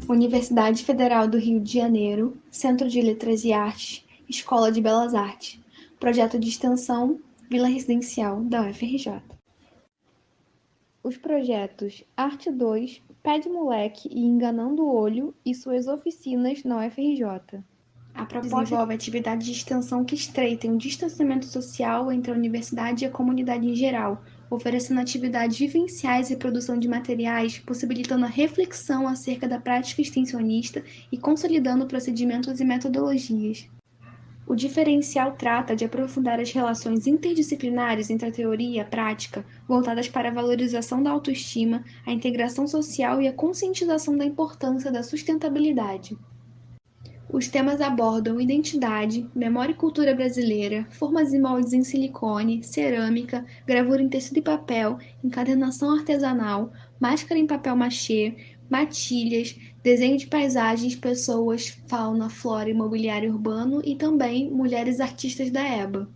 Universidade Federal do Rio de Janeiro, Centro de Letras e Artes, Escola de Belas Artes, Projeto de Extensão, Vila Residencial da UFRJ. Os projetos Arte 2, Pé de Moleque e Enganando o Olho e suas oficinas na UFRJ. A proposta desenvolve atividades de extensão que estreitem o distanciamento social entre a universidade e a comunidade em geral, oferecendo atividades vivenciais e produção de materiais, possibilitando a reflexão acerca da prática extensionista e consolidando procedimentos e metodologias. O diferencial trata de aprofundar as relações interdisciplinares entre a teoria e a prática, voltadas para a valorização da autoestima, a integração social e a conscientização da importância da sustentabilidade. Os temas abordam identidade, memória e cultura brasileira, formas e moldes em silicone, cerâmica, gravura em tecido e papel, encadernação artesanal, máscara em papel machê, matilhas, desenho de paisagens, pessoas, fauna, flora e mobiliário urbano e também mulheres artistas da EBA.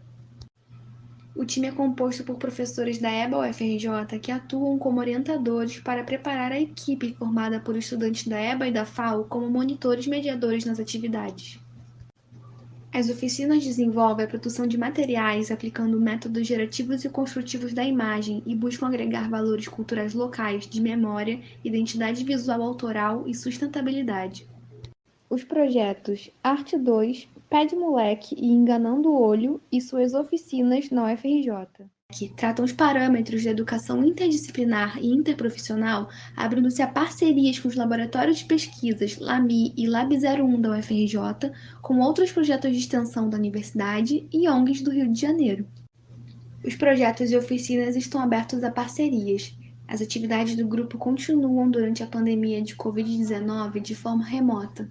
O time é composto por professores da EBA-UFRJ que atuam como orientadores para preparar a equipe formada por estudantes da EBA e da FAO como monitores mediadores nas atividades. As oficinas desenvolvem a produção de materiais aplicando métodos gerativos e construtivos da imagem e buscam agregar valores culturais locais de memória, identidade visual autoral e sustentabilidade. Os projetos Arte 2, Pé de Moleque e Enganando o Olho e suas oficinas na UFRJ. Que tratam os parâmetros da educação interdisciplinar e interprofissional, abrindo-se a parcerias com os laboratórios de pesquisas LAMI e Lab01 da UFRJ, com outros projetos de extensão da universidade e ONGs do Rio de Janeiro. Os projetos e oficinas estão abertos a parcerias. As atividades do grupo continuam durante a pandemia de Covid-19 de forma remota.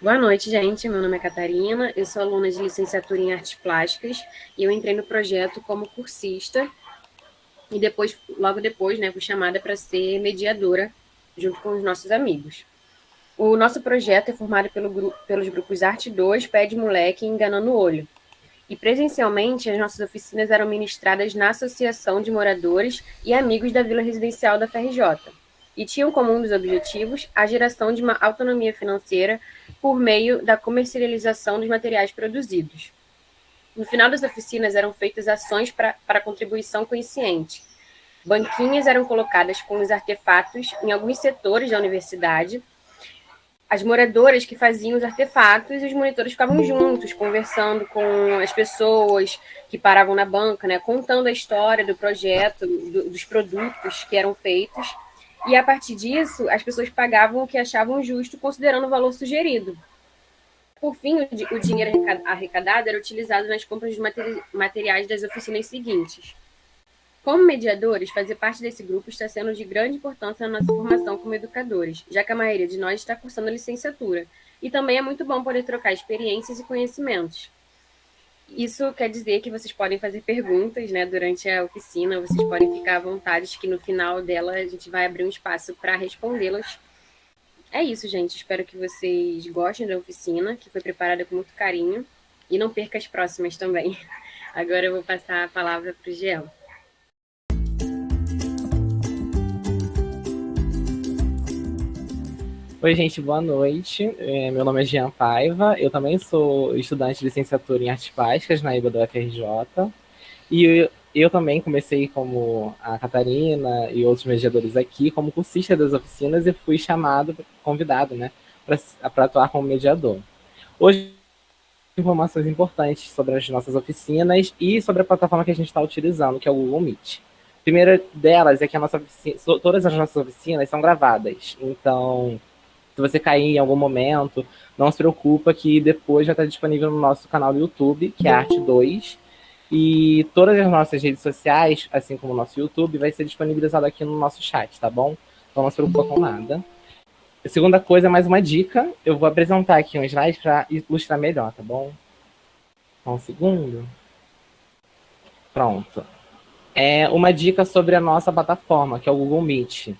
Boa noite, gente. Meu nome é Catarina, eu sou aluna de licenciatura em Artes Plásticas e eu entrei no projeto como cursista e logo depois, fui chamada para ser mediadora junto com os nossos amigos. O nosso projeto é formado pelos grupos Arte 2, Pé de Moleque e Enganando o Olho. E presencialmente, as nossas oficinas eram ministradas na Associação de Moradores e Amigos da Vila Residencial da FRJ. E tinham como um dos objetivos a geração de uma autonomia financeira por meio da comercialização dos materiais produzidos. No final das oficinas eram feitas ações para contribuição consciente. Banquinhas eram colocadas com os artefatos em alguns setores da universidade. As moradoras que faziam os artefatos e os monitores ficavam juntos, conversando com as pessoas que paravam na banca, contando a história do projeto, dos produtos que eram feitos. E, a partir disso, as pessoas pagavam o que achavam justo, considerando o valor sugerido. Por fim, o dinheiro arrecadado era utilizado nas compras de materiais das oficinas seguintes. Como mediadores, fazer parte desse grupo está sendo de grande importância na nossa formação como educadores, já que a maioria de nós está cursando a licenciatura. E também é muito bom poder trocar experiências e conhecimentos. Isso quer dizer que vocês podem fazer perguntas, durante a oficina, vocês podem ficar à vontade, que no final dela a gente vai abrir um espaço para respondê-las. É isso, gente. Espero que vocês gostem da oficina, que foi preparada com muito carinho. E não perca as próximas também. Agora eu vou passar a palavra para o Jean. Oi, gente, boa noite. Meu nome é Jean Paiva, eu também sou estudante de licenciatura em Artes Plásticas na IBA do UFRJ. E eu também comecei como a Catarina e outros mediadores aqui, como cursista das oficinas e fui convidado, para atuar como mediador. Hoje, informações importantes sobre as nossas oficinas e sobre a plataforma que a gente está utilizando, que é o Google Meet. A primeira delas é que todas as nossas oficinas são gravadas, então se você cair em algum momento, não se preocupa que depois já está disponível no nosso canal do YouTube, que é Arte 2. E todas as nossas redes sociais, assim como o nosso YouTube, vai ser disponibilizado aqui no nosso chat, tá bom? Então não se preocupa com nada. A segunda coisa, mais uma dica. Eu vou apresentar aqui um slide para ilustrar melhor, tá bom? Só um segundo. Pronto. É uma dica sobre a nossa plataforma, que é o Google Meet.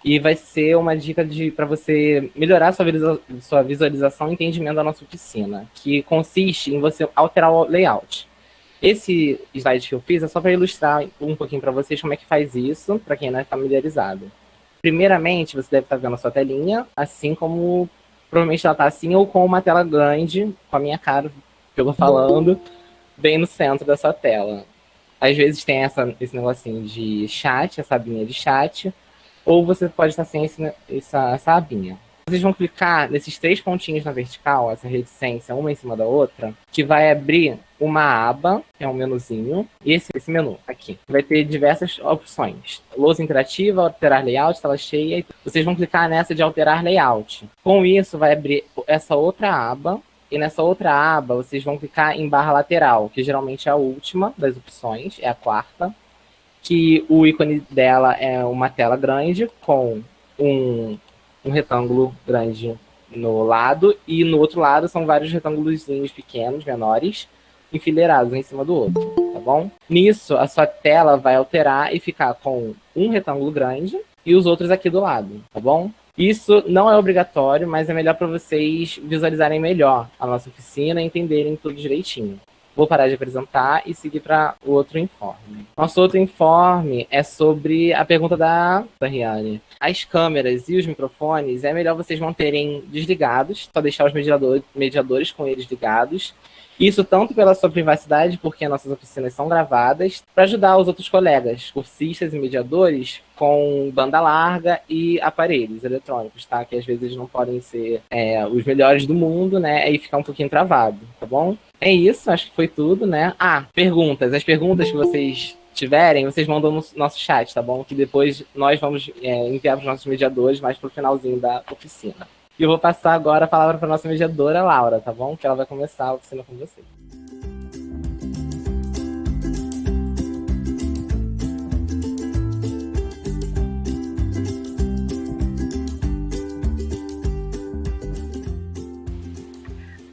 E vai ser uma dica para você melhorar sua visualização e entendimento da nossa oficina, que consiste em você alterar o layout. Esse slide que eu fiz é só para ilustrar um pouquinho para vocês como é que faz isso, para quem não é familiarizado. Primeiramente, você deve estar vendo a sua telinha, assim como provavelmente ela está assim, ou com uma tela grande, com a minha cara, que eu tô falando, bem no centro da sua tela. Às vezes tem esse negocinho de chat, essa abinha de chat, ou você pode estar sem essa abinha. Vocês vão clicar nesses 3 pontinhos na vertical, essa reticência, uma em cima da outra, que vai abrir uma aba, que é um menuzinho, e esse menu aqui. Vai ter diversas opções. Lousa interativa, alterar layout, tela cheia. Vocês vão clicar nessa de alterar layout. Com isso, vai abrir essa outra aba, e nessa outra aba, vocês vão clicar em barra lateral, que geralmente é a última das opções, é a quarta, que o ícone dela é uma tela grande com um retângulo grande no lado, e no outro lado são vários retângulos pequenos, menores, enfileirados um em cima do outro, tá bom? Nisso, a sua tela vai alterar e ficar com um retângulo grande e os outros aqui do lado, tá bom? Isso não é obrigatório, mas é melhor para vocês visualizarem melhor a nossa oficina e entenderem tudo direitinho. Vou parar de apresentar e seguir para o outro informe. Nosso outro informe é sobre a pergunta da Riane. As câmeras e os microfones é melhor vocês manterem desligados, só deixar os mediadores com eles ligados. Isso tanto pela sua privacidade, porque nossas oficinas são gravadas, para ajudar os outros colegas, cursistas e mediadores, com banda larga e aparelhos eletrônicos, tá? Que às vezes eles não podem ser os melhores do mundo, né? Aí fica um pouquinho travado, tá bom? É isso, acho que foi tudo, né? Perguntas. As perguntas que vocês tiverem, vocês mandam no nosso chat, tá bom? Que depois nós vamos enviar para os nossos mediadores mais pro finalzinho da oficina. E eu vou passar agora a palavra para nossa mediadora, Laura, tá bom? Que ela vai começar a oficina com você.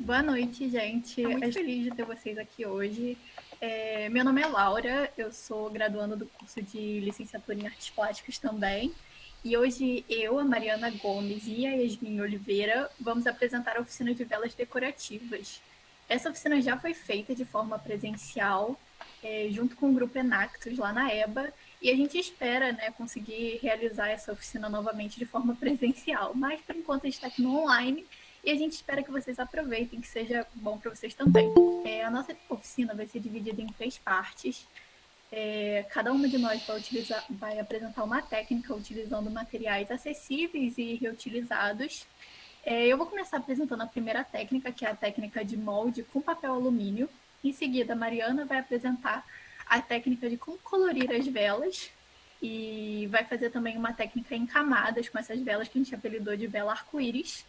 Boa noite, gente. Estou muito feliz de ter vocês aqui hoje. Meu nome é Laura, eu sou graduanda do curso de licenciatura em artes plásticas também. E hoje eu, a Mariana Gomes e a Yasmin Oliveira vamos apresentar a oficina de velas decorativas. Essa oficina já foi feita de forma presencial, junto com o grupo Enactus lá na EBA, e a gente espera, né, conseguir realizar essa oficina novamente de forma presencial. Mas, por enquanto, a gente está aqui no online e a gente espera que vocês aproveitem, que seja bom para vocês também. A nossa oficina vai ser dividida em 3 partes. Cada uma de nós vai apresentar uma técnica utilizando materiais acessíveis e reutilizados. Eu vou começar apresentando a primeira técnica, que é a técnica de molde com papel alumínio. Em seguida, a Mariana vai apresentar a técnica de como colorir as velas e vai fazer também uma técnica em camadas com essas velas que a gente apelidou de vela arco-íris.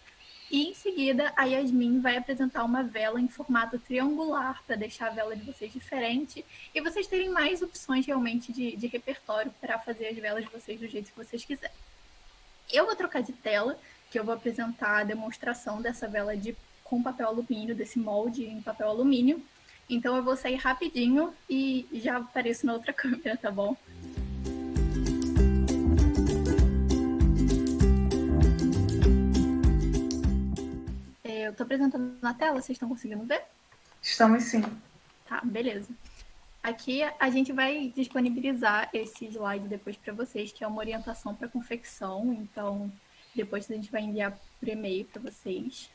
E em seguida, a Yasmin vai apresentar uma vela em formato triangular para deixar a vela de vocês diferente e vocês terem mais opções realmente de repertório para fazer as velas de vocês do jeito que vocês quiserem. Eu vou trocar de tela, que eu vou apresentar a demonstração dessa vela com papel alumínio, desse molde em papel alumínio. Então eu vou sair rapidinho e já apareço na outra câmera, tá bom? Eu estou apresentando na tela, vocês estão conseguindo ver? Estamos sim. Tá, beleza. Aqui a gente vai disponibilizar esse slide depois para vocês, que é uma orientação para confecção. Então, depois a gente vai enviar por e-mail para vocês.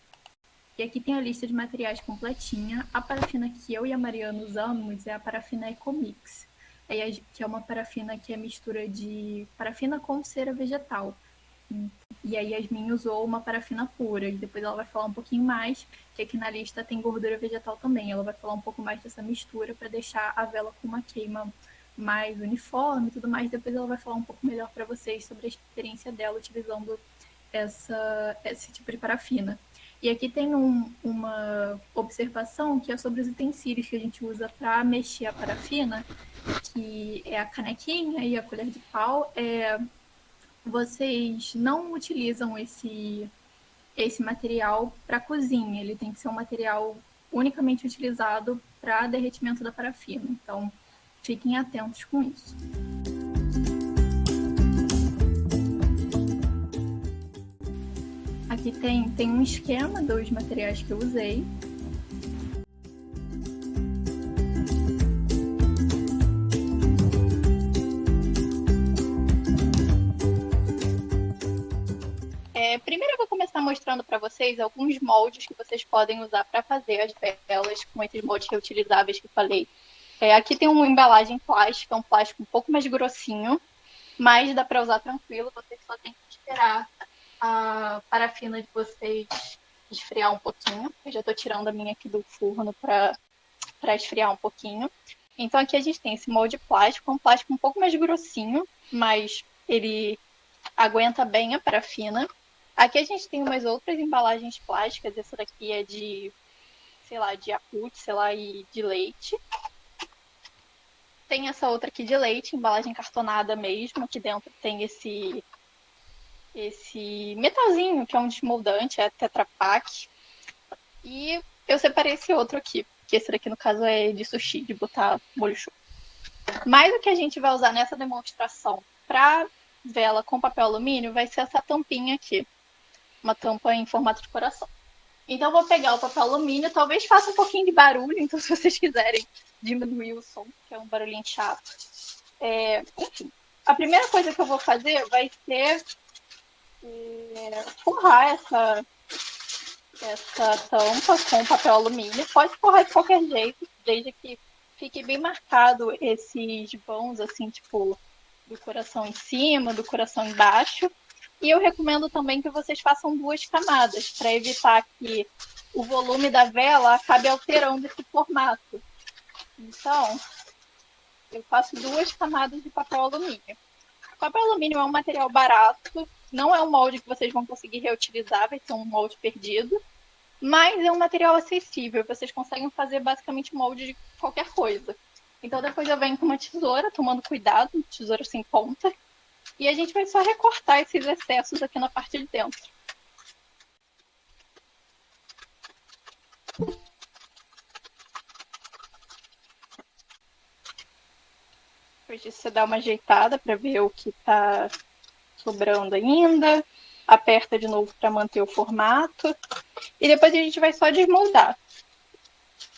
E aqui tem a lista de materiais completinha. A parafina que eu e a Mariana usamos é a parafina Ecomix, que é uma parafina que é mistura de parafina com cera vegetal. E a Yasmin usou uma parafina pura, e depois ela vai falar um pouquinho mais, que aqui na lista tem gordura vegetal também. Ela vai falar um pouco mais dessa mistura para deixar a vela com uma queima mais uniforme e tudo mais. Depois ela vai falar um pouco melhor para vocês sobre a experiência dela utilizando esse tipo de parafina. E aqui tem uma observação que é sobre os utensílios que a gente usa para mexer a parafina, que é a canequinha e a colher de pau. Vocês não utilizam esse material para cozinha, ele tem que ser um material unicamente utilizado para derretimento da parafina. Então, fiquem atentos com isso. Aqui tem um esquema dos materiais que eu usei. Primeiro eu vou começar mostrando para vocês alguns moldes que vocês podem usar para fazer as velas com esses moldes reutilizáveis que eu falei. Aqui tem uma embalagem plástica, um plástico um pouco mais grossinho, mas dá para usar tranquilo. Vocês só tem que esperar a parafina de vocês esfriar um pouquinho. Eu já estou tirando a minha aqui do forno para esfriar um pouquinho. Então aqui a gente tem esse molde plástico, um plástico um pouco mais grossinho, mas ele aguenta bem a parafina. Aqui a gente tem umas outras embalagens plásticas. Essa daqui é de, sei lá, de Yakult, sei lá, e de leite. Tem essa outra aqui de leite, embalagem cartonada mesmo. Aqui dentro tem esse metalzinho, que é um desmoldante, é Tetra Pak. E eu separei esse outro aqui, que esse daqui, no caso, é de sushi, de botar molho show. Mas o que a gente vai usar nessa demonstração para vela com papel alumínio vai ser essa tampinha aqui. Uma tampa em formato de coração. Então, eu vou pegar o papel alumínio, talvez faça um pouquinho de barulho, então se vocês quiserem diminuir o som, que é um barulhinho chato. Enfim, a primeira coisa que eu vou fazer vai ser forrar essa tampa com papel alumínio. Pode forrar de qualquer jeito, desde que fique bem marcado esses vãos, assim, tipo, do coração em cima, do coração embaixo. E eu recomendo também que vocês façam 2 camadas, para evitar que o volume da vela acabe alterando esse formato. Então, eu faço 2 camadas de papel alumínio. O papel alumínio é um material barato, não é um molde que vocês vão conseguir reutilizar, vai ser um molde perdido, mas é um material acessível, vocês conseguem fazer basicamente molde de qualquer coisa. Então depois eu venho com uma tesoura, tomando cuidado, tesoura sem ponta, e a gente vai só recortar esses excessos aqui na parte de dentro. Depois disso você dá uma ajeitada para ver o que está sobrando ainda. Aperta de novo para manter o formato. E depois a gente vai só desmoldar.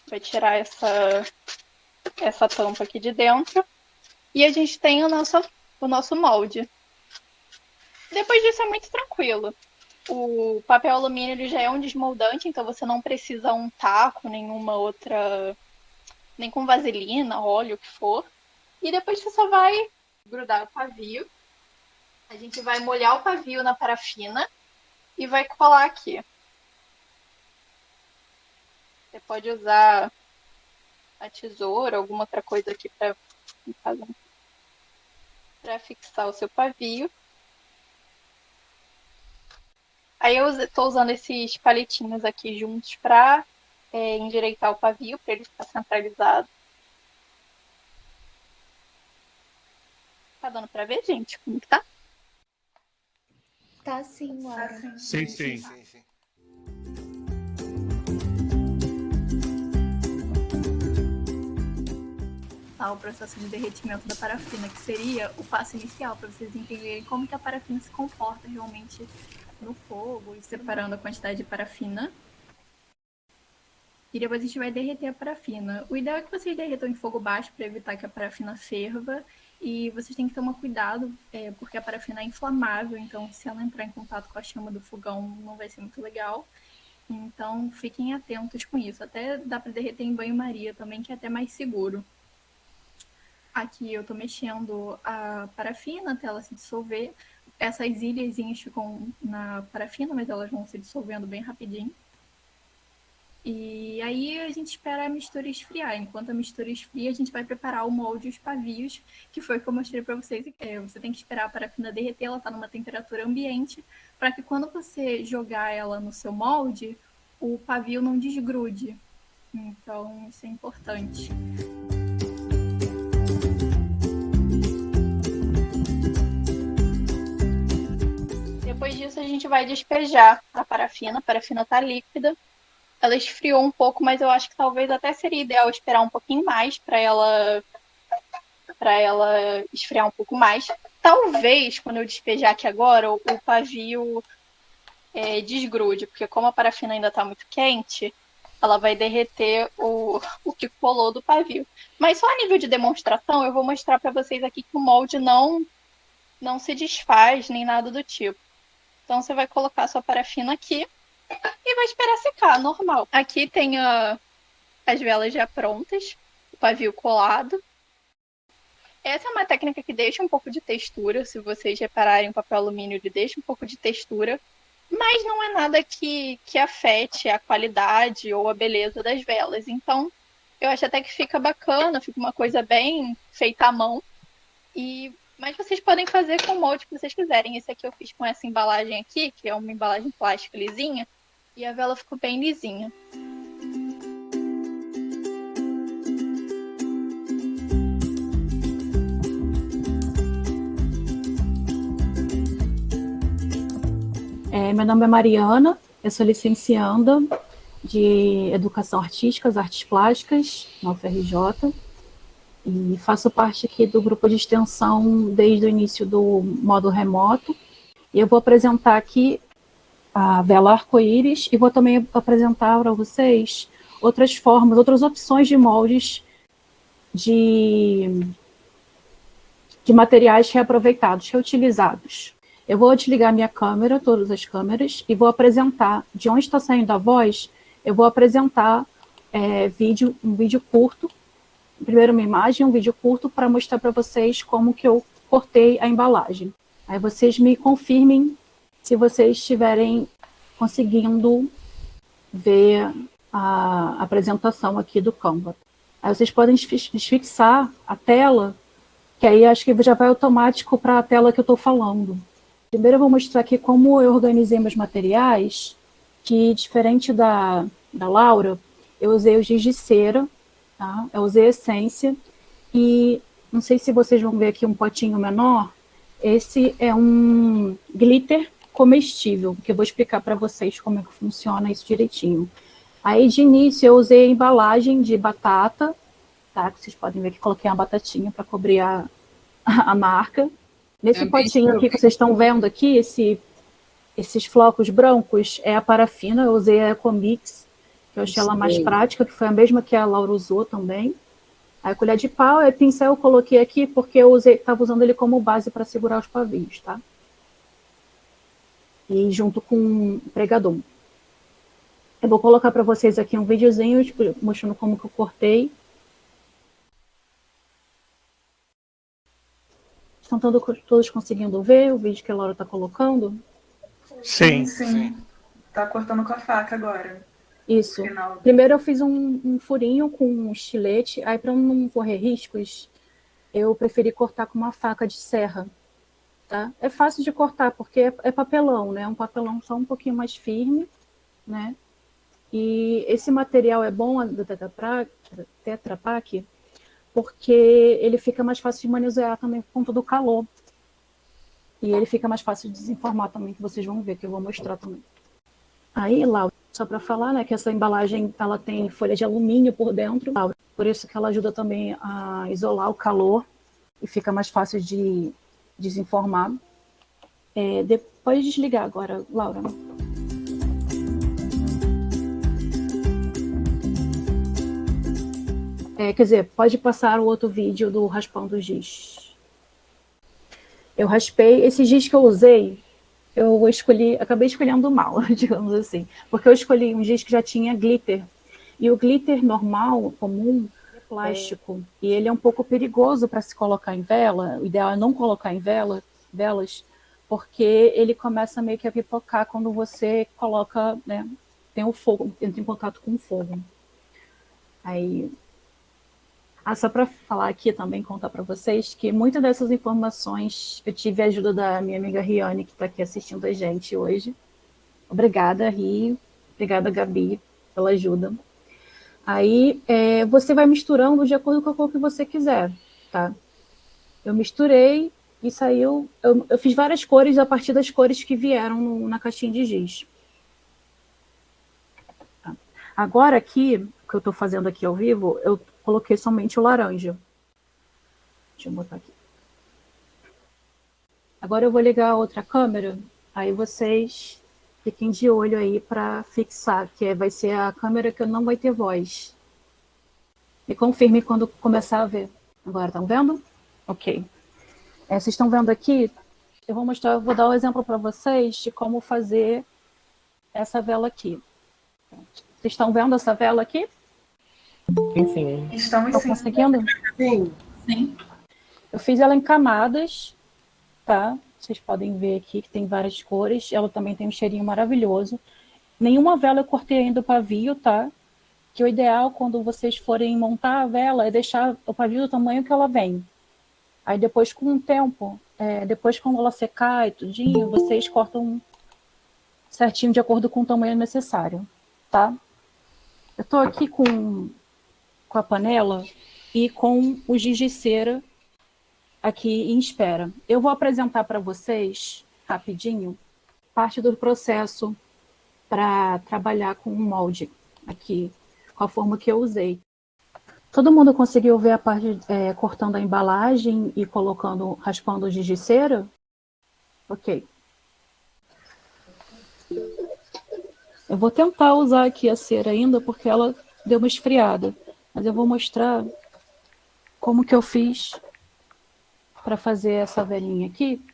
Vai tirar essa tampa aqui de dentro. E a gente tem o nosso molde. Depois disso é muito tranquilo. O papel alumínio ele já é um desmoldante, então você não precisa untar com nenhuma outra, nem com vaselina, óleo, o que for. E depois você só vai grudar o pavio. A gente vai molhar o pavio na parafina e vai colar aqui. Você pode usar a tesoura, alguma outra coisa aqui para fixar o seu pavio. Aí eu estou usando esses palitinhos aqui juntos para endireitar o pavio, para ele ficar centralizado. Tá dando para ver, gente, como que tá? Tá sim, Laura. Sim. O processo de derretimento da parafina, que seria o passo inicial para vocês entenderem como que a parafina se comporta realmente no fogo, e separando a quantidade de parafina. E depois a gente vai derreter a parafina. O ideal é que vocês derretam em fogo baixo para evitar que a parafina ferva. E vocês têm que tomar cuidado, porque a parafina é inflamável, então se ela entrar em contato com a chama do fogão não vai ser muito legal. Então fiquem atentos com isso. Até dá para derreter em banho-maria também, que é até mais seguro. Aqui eu estou mexendo a parafina até ela se dissolver. Essas ilhazinhas ficam na parafina, mas elas vão se dissolvendo bem rapidinho. E aí a gente espera a mistura esfriar. Enquanto a mistura esfria, a gente vai preparar o molde e os pavios, que foi o que eu mostrei para vocês. Você tem que esperar a parafina derreter, ela está numa temperatura ambiente, para que quando você jogar ela no seu molde, o pavio não desgrude. Então, isso é importante. Depois disso, a gente vai despejar a parafina. A parafina está líquida. Ela esfriou um pouco, mas eu acho que talvez até seria ideal esperar um pouquinho mais para ela esfriar um pouco mais. Talvez, quando eu despejar aqui agora, o pavio desgrude, porque como a parafina ainda está muito quente, ela vai derreter o que colou do pavio. Mas só a nível de demonstração, eu vou mostrar para vocês aqui que o molde não se desfaz, nem nada do tipo. Então, você vai colocar a sua parafina aqui e vai esperar secar, normal. Aqui tem as velas já prontas, o pavio colado. Essa é uma técnica que deixa um pouco de textura. Se vocês repararem, o papel alumínio ele deixa um pouco de textura, mas não é nada que afete a qualidade ou a beleza das velas. Então, eu acho até que fica bacana, fica uma coisa bem feita à mão. Mas vocês podem fazer com o molde que vocês quiserem. Esse aqui eu fiz com essa embalagem aqui, que é uma embalagem plástica lisinha, e a vela ficou bem lisinha. Meu nome é Mariana, eu sou licencianda de Educação Artística, Artes Plásticas, na UFRJ, e faço parte aqui do grupo de extensão desde o início do modo remoto. E eu vou apresentar aqui a vela arco-íris e vou também apresentar para vocês outras formas, outras opções de moldes de materiais reaproveitados, reutilizados. Eu vou desligar minha câmera, todas as câmeras, e vou apresentar, de onde está saindo a voz, eu vou apresentar um vídeo curto, primeiro uma imagem, um vídeo curto, para mostrar para vocês como que eu cortei a embalagem. Aí vocês me confirmem se vocês estiverem conseguindo ver a apresentação aqui do Canva. Aí vocês podem desfixar a tela, que aí acho que já vai automático para a tela que eu estou falando. Primeiro eu vou mostrar aqui como eu organizei meus materiais, que diferente da Laura, eu usei o giz de cera, tá? Eu usei essência, e não sei se vocês vão ver aqui um potinho menor, esse é um glitter comestível, que eu vou explicar para vocês como é que funciona isso direitinho. Aí de início eu usei a embalagem de batata, tá? Que vocês podem ver que coloquei uma batatinha para cobrir a marca. Nesse potinho aqui que vocês estão vendo aqui, esses flocos brancos, é a parafina, eu usei a Ecomix, que eu achei ela mais prática, que foi a mesma que a Laura usou também. Aí a colher de pau, e pincel eu coloquei aqui porque eu estava usando ele como base para segurar os pavios, tá? E junto com o pregador. Eu vou colocar para vocês aqui um videozinho mostrando como que eu cortei. Estão todos conseguindo ver o vídeo que a Laura está colocando? Sim. Tá cortando com a faca agora. Isso. Primeiro eu fiz um furinho com um estilete, aí para não correr riscos, eu preferi cortar com uma faca de serra. Tá? É fácil de cortar, porque é papelão, né? Um papelão só um pouquinho mais firme, né? E esse material é bom, do Tetra Pak, porque ele fica mais fácil de manusear também por conta do calor. E ele fica mais fácil de desenformar também, que vocês vão ver, que eu vou mostrar também. Aí, Laura, só para falar, né, que essa embalagem ela tem folha de alumínio por dentro, por isso que ela ajuda também a isolar o calor e fica mais fácil de desenformar. Pode desligar agora, Laura. Quer dizer, pode passar o outro vídeo do raspão do giz. Eu raspei, esse giz que eu usei, acabei escolhendo mal, digamos assim, porque eu escolhi um giz que já tinha glitter, e o glitter normal, comum, é plástico, e ele é um pouco perigoso para se colocar em vela, o ideal é não colocar em velas, porque ele começa meio que a pipocar quando você coloca, né, tem o fogo, entra em contato com o fogo. Aí... só para falar aqui também, contar para vocês que muitas dessas informações eu tive a ajuda da minha amiga Riane, que está aqui assistindo a gente hoje. Obrigada, Ri. Obrigada, Gabi, pela ajuda. Aí você vai misturando de acordo com a cor que você quiser, tá? Eu misturei e saiu... Eu fiz várias cores a partir das cores que vieram na caixinha de giz. Tá. Agora aqui, o que eu estou fazendo aqui ao vivo, eu coloquei somente o laranja. Deixa eu botar aqui. Agora eu vou ligar a outra câmera, aí vocês Fiquem de olho aí para fixar, que vai ser a câmera que não vai ter voz. Me confirme quando começar a ver. Agora, estão vendo? Ok. Vocês estão vendo aqui? Eu vou dar um exemplo para vocês de como fazer essa vela aqui. Vocês estão vendo essa vela aqui? Sim. Estamos Estão sim. conseguindo? Sim. Sim. Eu fiz ela em camadas, tá? Vocês podem ver aqui que tem várias cores. Ela também tem um cheirinho maravilhoso. Nenhuma vela eu cortei ainda o pavio, tá? Que o ideal, quando vocês forem montar a vela, é deixar o pavio do tamanho que ela vem. Aí depois, com o tempo, depois quando ela secar e tudinho, vocês cortam certinho de acordo com o tamanho necessário, tá? Eu tô aqui com a panela e com o giz de cera aqui em espera. Eu vou apresentar para vocês, rapidinho, parte do processo para trabalhar com o molde aqui, com a forma que eu usei. Todo mundo conseguiu ver a parte cortando a embalagem e raspando o giz de cera? Ok. Eu vou tentar usar aqui a cera ainda, porque ela deu uma esfriada. Mas eu vou mostrar como que eu fiz para fazer essa velinha aqui,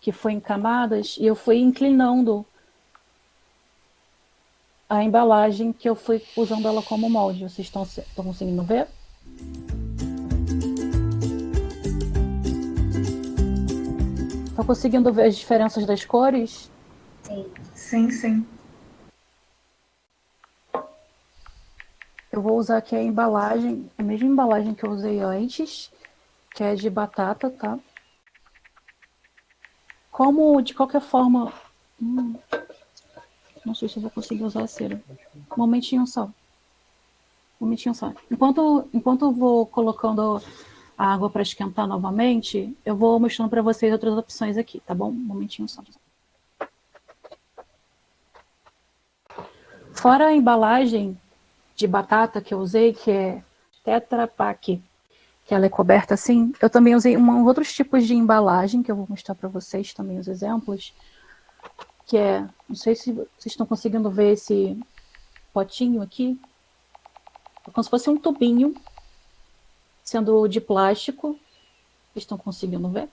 que foi em camadas, e eu fui inclinando a embalagem, que eu fui usando ela como molde. Vocês estão conseguindo ver? Estão conseguindo ver as diferenças das cores? Sim, sim. Eu vou usar aqui a embalagem, a mesma embalagem que eu usei antes, que é de batata, tá? Como, de qualquer forma... não sei se eu vou conseguir usar a cera. Um momentinho só. Enquanto eu vou colocando a água para esquentar novamente, eu vou mostrando para vocês outras opções aqui, tá bom? Um momentinho só. Fora a embalagem de batata que eu usei, que é Tetra Pak, que ela é coberta assim, eu também usei outros tipos de embalagem, que eu vou mostrar para vocês também os exemplos, que é, não sei se vocês estão conseguindo ver esse potinho aqui, é como se fosse um tubinho, sendo de plástico. Vocês estão conseguindo ver?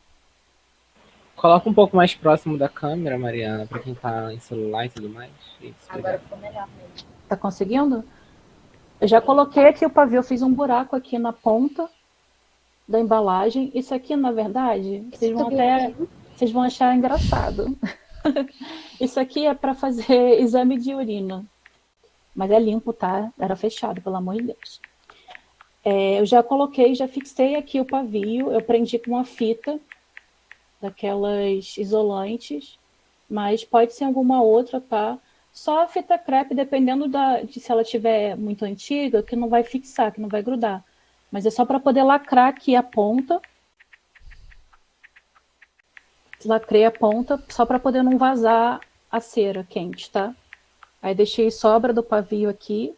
Coloca um pouco mais próximo da câmera, Mariana, para quem tá em celular e tudo mais. Isso, Agora ficou melhor mesmo. Tá conseguindo? Eu já coloquei aqui o pavio, eu fiz um buraco aqui na ponta da embalagem. Isso aqui, na verdade, vocês vão achar engraçado. Isso aqui é para fazer exame de urina. Mas é limpo, tá? Era fechado, pelo amor de Deus. Eu já fixei aqui o pavio, eu prendi com uma fita daquelas isolantes, mas pode ser alguma outra, tá? Só a fita crepe, dependendo de se ela tiver muito antiga, que não vai fixar, que não vai grudar. Mas é só para poder lacrar aqui a ponta. Lacrei a ponta, só para poder não vazar a cera quente, tá? Aí deixei sobra do pavio aqui,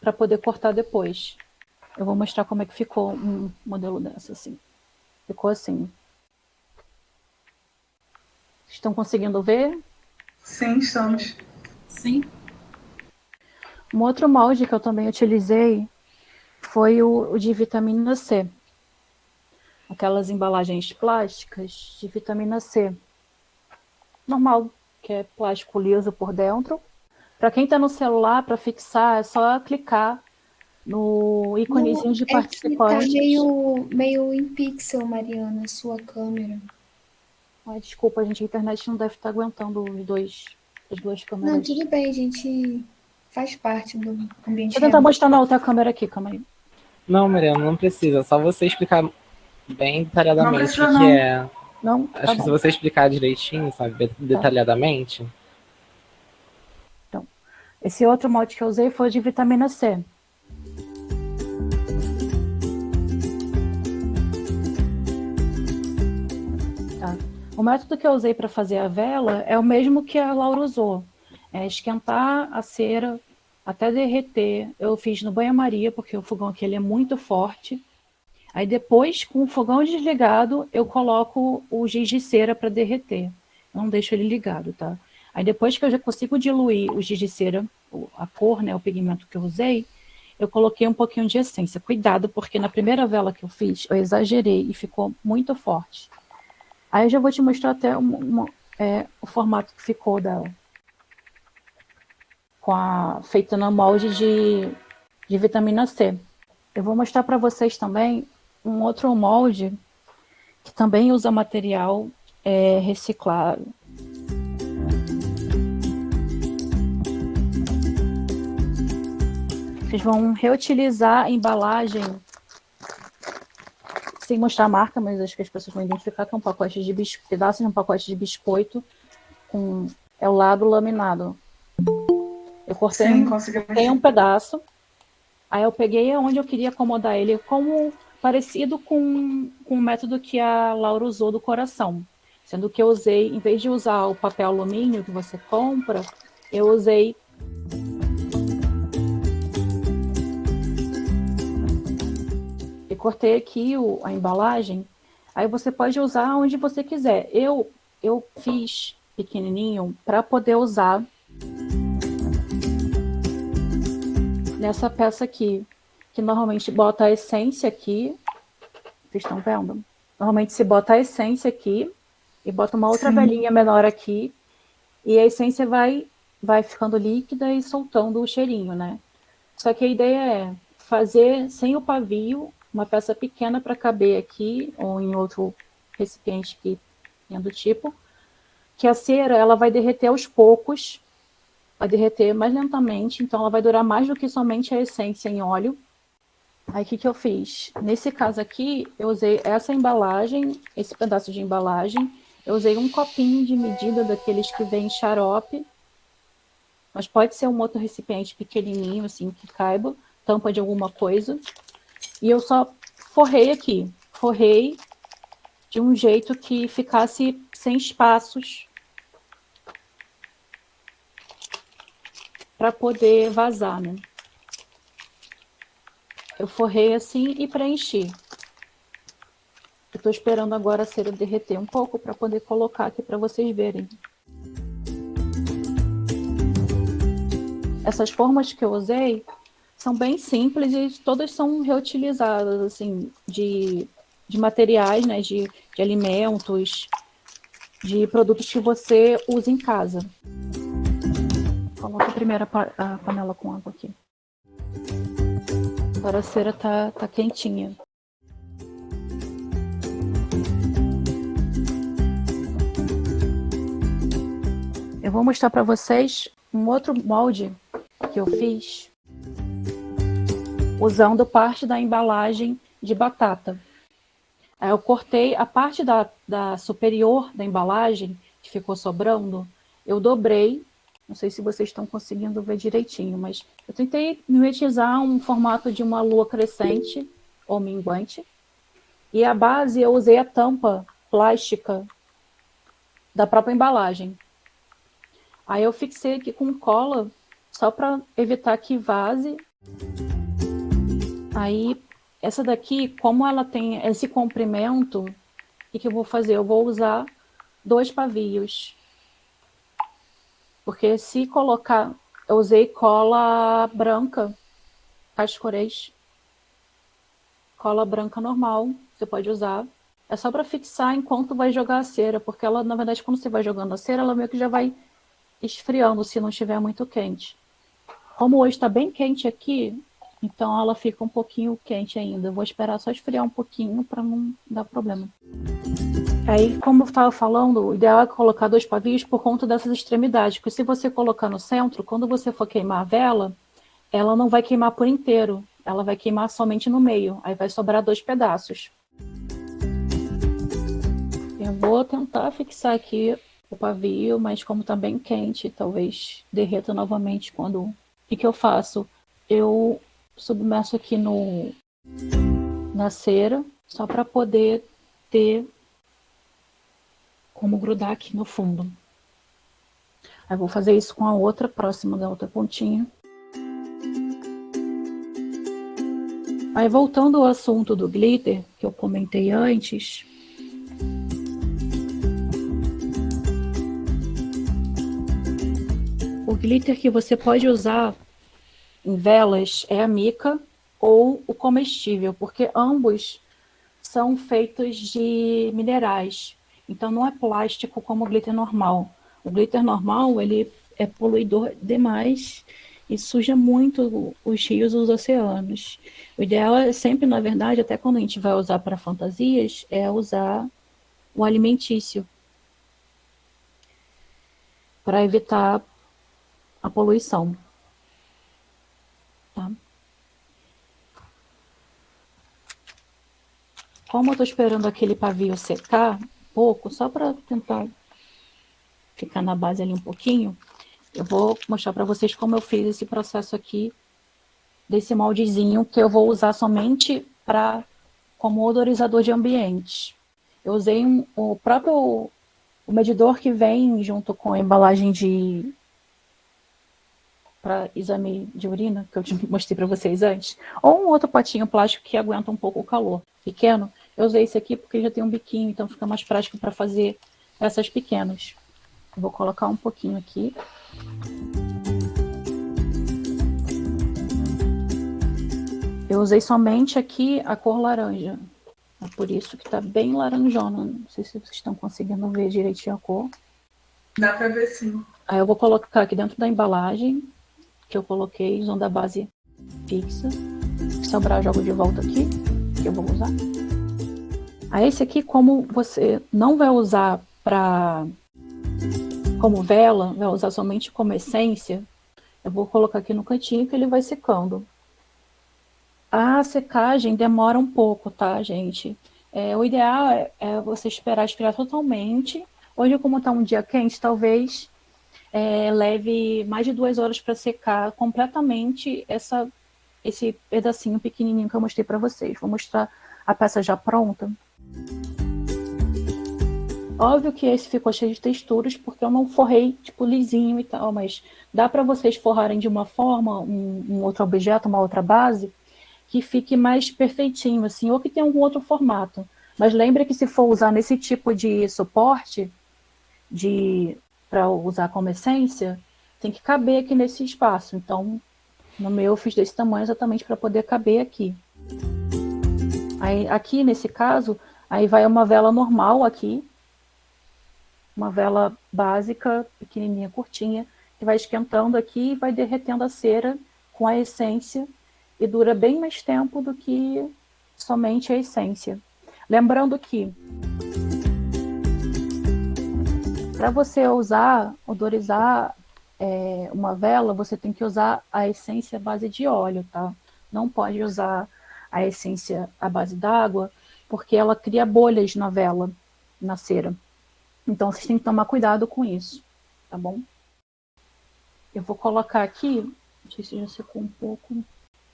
para poder cortar depois. Eu vou mostrar como é que ficou um modelo dessa, assim. Ficou assim. Estão conseguindo ver? Sim, estamos. Sim. Um outro molde que eu também utilizei foi o de vitamina C. Aquelas embalagens plásticas de vitamina C. Normal, que é plástico liso por dentro. Para quem está no celular, para fixar, é só clicar no íconezinho de participantes. Tá meio em pixel, Mariana, sua câmera. Ai, desculpa, gente, a internet não deve estar aguentando as duas câmeras. Não, tudo bem, a gente faz parte do ambiente Vou tentar real. mostrar na outra câmera aqui, calma aí. Não, Mariana, não precisa. Só você explicar bem detalhadamente Não precisa, o que não. é. Não? Tá Acho que bom. se você explicar direitinho, sabe, detalhadamente. Esse outro molde que eu usei foi de vitamina C. Tá. O método que eu usei para fazer a vela é o mesmo que a Laura usou. É esquentar a cera até derreter. Eu fiz no banho-maria, porque o fogão aqui ele é muito forte. Aí depois, com o fogão desligado, eu coloco o giz de cera para derreter. Não deixo ele ligado, tá? Aí depois que eu já consigo diluir o giz de cera, a cor, né, o pigmento que eu usei, eu coloquei um pouquinho de essência. Cuidado, porque na primeira vela que eu fiz, eu exagerei e ficou muito forte. Aí eu já vou te mostrar até o formato que ficou dela. Feita no molde de vitamina C. Eu vou mostrar para vocês também um outro molde que também usa material reciclado. Vocês vão reutilizar a embalagem, sem mostrar a marca, mas acho que as pessoas vão identificar que é um pacote de pedaço de um pacote de biscoito é o lado laminado. Eu cortei um pedaço, aí eu peguei onde eu queria acomodar ele, como parecido com o método que a Laura usou do coração. Sendo que eu usei, em vez de usar o papel alumínio que você compra, eu usei e cortei aqui a embalagem. Aí você pode usar onde você quiser. Eu fiz pequenininho para poder usar nessa peça aqui, que normalmente bota a essência aqui. Vocês estão vendo? Normalmente se bota a essência aqui e bota uma outra velinha menor aqui, e a essência vai ficando líquida e soltando o cheirinho, né? Só que a ideia é fazer sem o pavio, uma peça pequena para caber aqui, ou em outro recipiente que é do tipo, que a cera ela vai derreter aos poucos, vai derreter mais lentamente, então ela vai durar mais do que somente a essência em óleo. Aí o que eu fiz? Nesse caso aqui, eu usei essa embalagem, esse pedaço de embalagem, eu usei um copinho de medida daqueles que vem xarope, mas pode ser um outro recipiente pequenininho, assim, que caiba, tampa de alguma coisa. E eu só forrei aqui, forrei de um jeito que ficasse sem espaços para poder vazar, né? Eu forrei assim e preenchi. Eu estou esperando agora a cera derreter um pouco para poder colocar aqui para vocês verem. Essas formas que eu usei são bem simples e todas são reutilizadas, assim, de materiais, né, de alimentos, de produtos que você usa em casa. Coloco primeiro a panela com água aqui. Agora a cera tá quentinha. Eu vou mostrar para vocês um outro molde que eu fiz usando parte da embalagem de batata. Aí eu cortei a parte da superior da embalagem que ficou sobrando, eu dobrei. Não sei se vocês estão conseguindo ver direitinho, mas eu tentei mimetizar um formato de uma lua crescente ou minguante. E a base eu usei a tampa plástica da própria embalagem. Aí eu fixei aqui com cola, só para evitar que vaze. Aí, essa daqui, como ela tem esse comprimento, o que eu vou fazer? Eu vou usar 2 pavios. Porque se colocar... Eu usei cola branca, cascorês. Cola branca normal, você pode usar. É só para fixar enquanto vai jogar a cera, porque ela, na verdade, quando você vai jogando a cera, ela meio que já vai esfriando se não estiver muito quente. Como hoje está bem quente aqui, então ela fica um pouquinho quente ainda. Eu vou esperar só esfriar um pouquinho para não dar problema. Aí, como eu estava falando, o ideal é colocar 2 pavios por conta dessas extremidades, porque se você colocar no centro, quando você for queimar a vela, ela não vai queimar por inteiro, ela vai queimar somente no meio, aí vai sobrar 2 pedaços. Eu vou tentar fixar aqui o pavio, mas como está bem quente, talvez derreta novamente quando... O que eu faço? Eu submerso aqui na cera, só para poder ter como grudar aqui no fundo. Aí vou fazer isso com a outra, próxima da outra pontinha. Aí, voltando ao assunto do glitter, que eu comentei antes, o glitter que você pode usar em velas é a mica ou o comestível, porque ambos são feitos de minerais. Então, não é plástico como o glitter normal. O glitter normal, ele é poluidor demais e suja muito os rios e os oceanos. O ideal é sempre, na verdade, até quando a gente vai usar para fantasias, é usar o alimentício para evitar a poluição. Tá? Como eu estou esperando aquele pavio secar um pouco, só para tentar ficar na base ali um pouquinho, eu vou mostrar para vocês como eu fiz esse processo aqui desse moldezinho que eu vou usar somente como odorizador de ambiente. Eu usei o próprio medidor que vem junto com a embalagem para exame de urina, que eu te mostrei para vocês antes, ou um outro potinho plástico que aguenta um pouco o calor pequeno. Eu usei esse aqui porque já tem um biquinho, então fica mais prático para fazer essas pequenas. Eu vou colocar um pouquinho aqui. Eu usei somente aqui a cor laranja. É por isso que tá bem laranjona. Não sei se vocês estão conseguindo ver direitinho a cor. Dá pra ver sim. Aí eu vou colocar aqui dentro da embalagem que eu coloquei, usando a base fixa. Se sobrar, eu jogo de volta aqui, que eu vou usar. Aí esse aqui, como você não vai usar como vela, vai usar somente como essência, eu vou colocar aqui no cantinho que ele vai secando. A secagem demora um pouco, tá, gente? O ideal é você esperar esfriar totalmente. Hoje, como está um dia quente, talvez leve mais de 2 horas para secar completamente esse pedacinho pequenininho que eu mostrei para vocês. Vou mostrar a peça já pronta. Óbvio que esse ficou cheio de texturas, porque eu não forrei, tipo, lisinho e tal, mas dá para vocês forrarem de uma forma, um outro objeto, uma outra base, que fique mais perfeitinho, assim, ou que tenha algum outro formato. Mas lembre que se for usar nesse tipo de suporte, para usar como essência, tem que caber aqui nesse espaço. Então, no meu eu fiz desse tamanho exatamente para poder caber aqui. Aí, aqui nesse caso, aí vai uma vela normal aqui, uma vela básica, pequenininha, curtinha, que vai esquentando aqui e vai derretendo a cera com a essência e dura bem mais tempo do que somente a essência. Lembrando que para você odorizar uma vela, você tem que usar a essência à base de óleo, tá? Não pode usar a essência à base d'água, porque ela cria bolhas na vela, na cera. Então, vocês têm que tomar cuidado com isso, tá bom? Eu vou colocar aqui, não sei se já secou um pouco.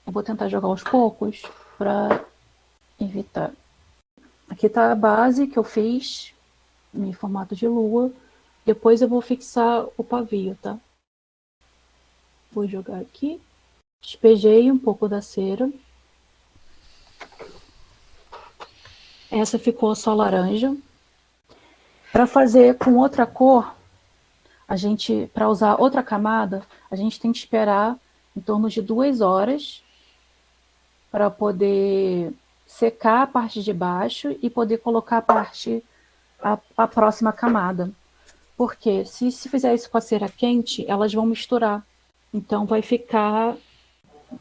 Eu vou tentar jogar aos poucos para evitar. Aqui tá a base que eu fiz em formato de lua. Depois eu vou fixar o pavio, tá? Vou jogar aqui. Despejei um pouco da cera. Essa ficou só laranja. Para fazer com outra cor, para usar outra camada, a gente tem que esperar em torno de 2 horas para poder secar a parte de baixo e poder colocar a próxima camada. Porque se fizer isso com a cera quente, elas vão misturar. Então vai ficar...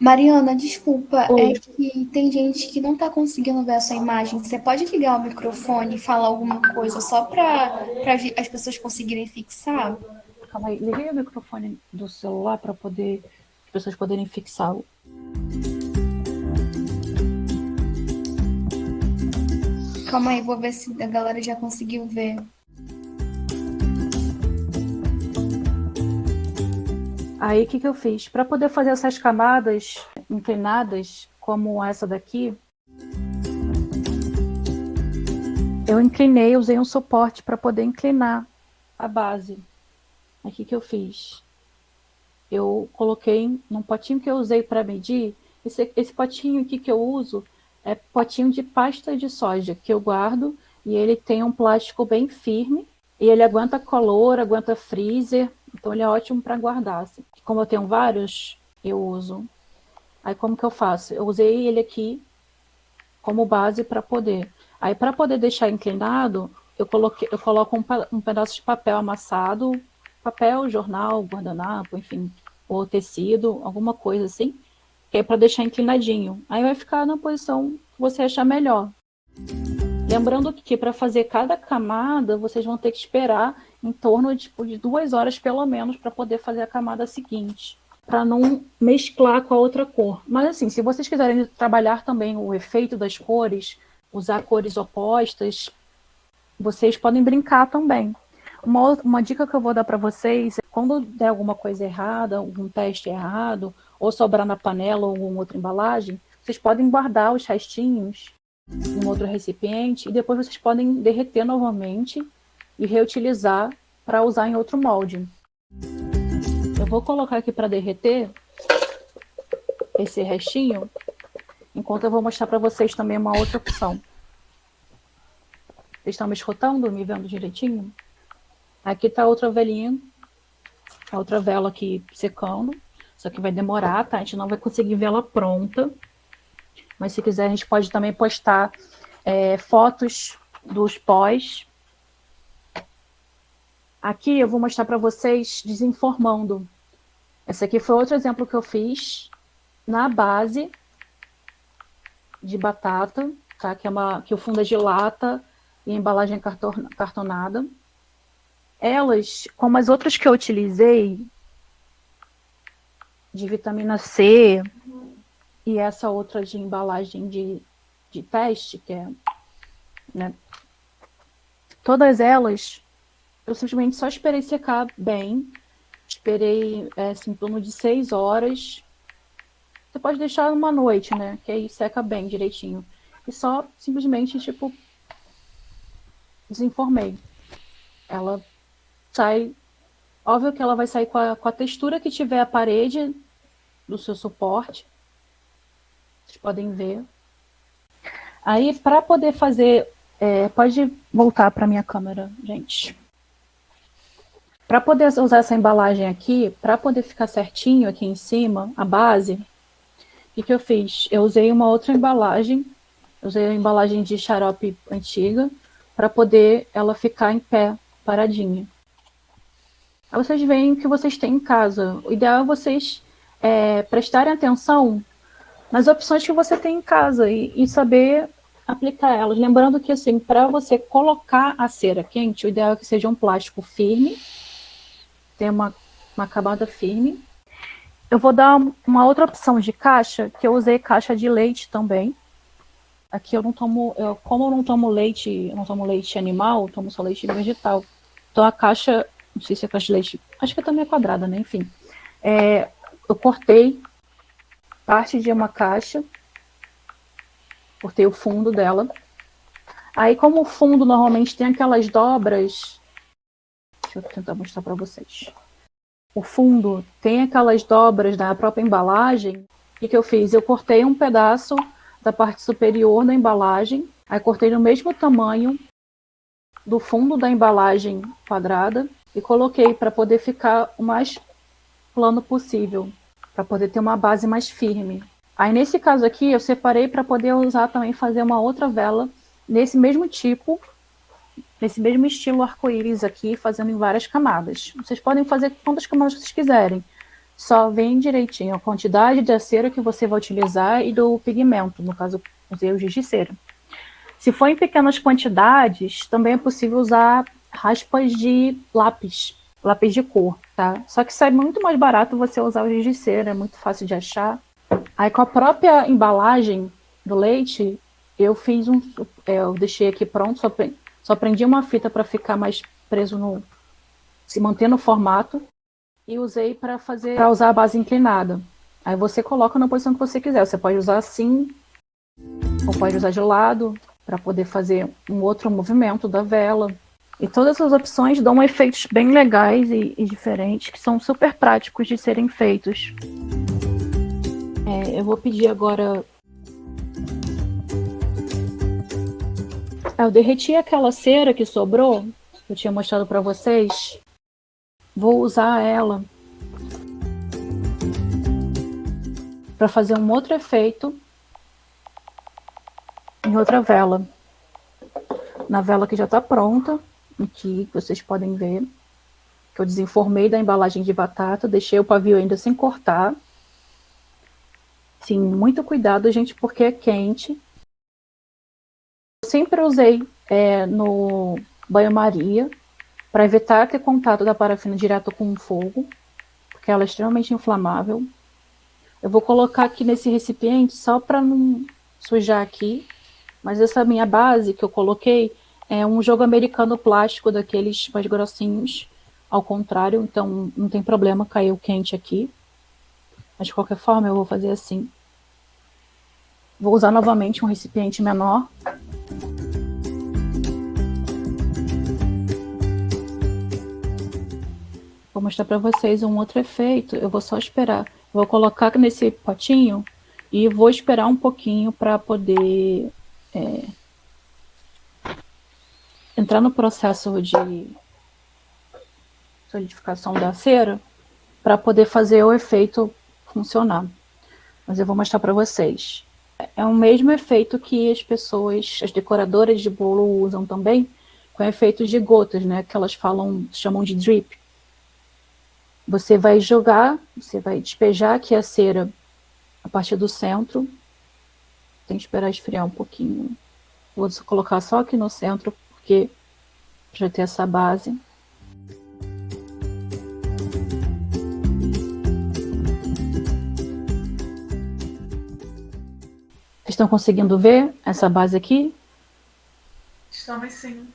Mariana, desculpa, Oi. é que tem gente que não tá conseguindo ver a sua imagem. Você pode ligar o microfone e falar alguma coisa só para as pessoas conseguirem fixar? Calma aí, liguei o microfone do celular para as pessoas poderem fixá-lo. Calma aí, vou ver se a galera já conseguiu ver. Aí, o que eu fiz? Para poder fazer essas camadas inclinadas, como essa daqui, eu inclinei, usei um suporte para poder inclinar a base. Aí, o que eu fiz? Eu coloquei num potinho que eu usei para medir, Esse potinho aqui que eu uso é potinho de pasta de soja, que eu guardo, e ele tem um plástico bem firme, e ele aguenta calor, aguenta freezer, então ele é ótimo para guardar. Assim. Como eu tenho vários, eu uso. Aí como que eu faço? Eu usei ele aqui como base para poder. Aí para poder deixar inclinado, eu coloco um pedaço de papel amassado, papel, jornal, guardanapo, enfim, ou tecido, alguma coisa assim, que é para deixar inclinadinho. Aí vai ficar na posição que você achar melhor. Lembrando que para fazer cada camada, vocês vão ter que esperar em torno de 2 horas pelo menos para poder fazer a camada seguinte, para não mesclar com a outra cor. Mas assim, se vocês quiserem trabalhar também o efeito das cores, usar cores opostas, vocês podem brincar também. Uma dica que eu vou dar para vocês é quando der alguma coisa errada, algum teste errado, ou sobrar na panela ou alguma outra embalagem, vocês podem guardar os restinhos em outro recipiente e depois vocês podem derreter novamente e reutilizar para usar em outro molde. Eu vou colocar aqui para derreter esse restinho, enquanto eu vou mostrar para vocês também uma outra opção. Vocês estão me escutando, me vendo direitinho? Aqui está outra velinha, a outra vela aqui secando. Isso aqui vai demorar, tá? A gente não vai conseguir vê-la pronta. Mas se quiser, a gente pode também postar fotos dos pós. Aqui eu vou mostrar para vocês desenformando. Esse aqui foi outro exemplo que eu fiz na base de batata, tá? Que o fundo é de lata e a embalagem cartonada. Elas, como as outras que eu utilizei, de vitamina C e essa outra de embalagem de teste, que é, né? Todas elas, eu simplesmente só esperei secar bem. Esperei assim, em torno de 6 horas. Você pode deixar uma noite, né? Que aí seca bem direitinho. E só simplesmente, tipo, desenformei. Ela sai. Óbvio que ela vai sair com a textura que tiver a parede do seu suporte. Vocês podem ver. Aí, para poder fazer. Pode voltar para minha câmera, gente. Para poder usar essa embalagem aqui, para poder ficar certinho aqui em cima, a base, o que eu fiz? Eu usei uma outra embalagem. Usei a embalagem de xarope antiga para poder ela ficar em pé, paradinha. Aí vocês veem o que vocês têm em casa. O ideal é vocês prestarem atenção nas opções que você tem em casa e saber aplicar elas. Lembrando que, assim, para você colocar a cera quente, o ideal é que seja um plástico firme, tenha uma camada firme. Eu vou dar uma outra opção de caixa, que eu usei caixa de leite também. Aqui como eu não tomo leite animal, eu tomo só leite vegetal. Então a caixa, não sei se é caixa de leite, acho que também é quadrada, né? Enfim. Eu cortei parte de uma caixa, cortei o fundo dela. Aí, como o fundo normalmente tem aquelas dobras, deixa eu tentar mostrar para vocês. O fundo tem aquelas dobras da própria embalagem. O que eu fiz? Eu cortei um pedaço da parte superior da embalagem, aí cortei no mesmo tamanho do fundo da embalagem quadrada e coloquei para poder ficar o mais plano possível, para poder ter uma base mais firme. Aí nesse caso aqui eu separei para poder usar também, fazer uma outra vela nesse mesmo tipo, nesse mesmo estilo arco-íris aqui, fazendo em várias camadas. Vocês podem fazer quantas camadas vocês quiserem. Só vem direitinho a quantidade da cera que você vai utilizar e do pigmento, no caso, usei o giz de cera. Se for em pequenas quantidades, também é possível usar raspas de lápis de cor, tá? Só que sai muito mais barato você usar o giz de cera, é muito fácil de achar. Aí com a própria embalagem do leite, eu fiz eu deixei aqui pronto, só prendi uma fita para ficar mais preso se manter no formato. E usei para usar a base inclinada. Aí você coloca na posição que você quiser. Você pode usar assim, ou pode usar de lado, para poder fazer um outro movimento da vela. E todas essas opções dão efeitos bem legais e diferentes, que são super práticos de serem feitos. Eu vou pedir agora... Eu derreti aquela cera que sobrou, que eu tinha mostrado para vocês. Vou usar ela para fazer um outro efeito em outra vela. Na vela que já está pronta, aqui vocês podem ver, que eu desenformei da embalagem de batata, deixei o pavio ainda sem cortar. Sim, muito cuidado, gente, porque é quente. Eu sempre usei no banho-maria, para evitar ter contato da parafina direto com o fogo, porque ela é extremamente inflamável. Eu vou colocar aqui nesse recipiente só para não sujar aqui, mas essa minha base que eu coloquei é um jogo americano plástico daqueles mais grossinhos, ao contrário, então não tem problema, caiu quente aqui. Mas de qualquer forma eu vou fazer assim. Vou usar novamente um recipiente menor. Vou mostrar para vocês um outro efeito. Eu vou só esperar. Vou colocar nesse potinho e vou esperar um pouquinho para poder entrar no processo de solidificação da cera para poder fazer o efeito funcionar. Mas eu vou mostrar para vocês. É o mesmo efeito que as pessoas, as decoradoras de bolo usam também, com efeitos de gotas, né? Que elas chamam de drip. Você vai jogar, você vai despejar aqui a cera a partir do centro. Tem que esperar esfriar um pouquinho. Vou colocar só aqui no centro, porque já tem essa base. Vocês estão conseguindo ver essa base aqui? Estamos sim.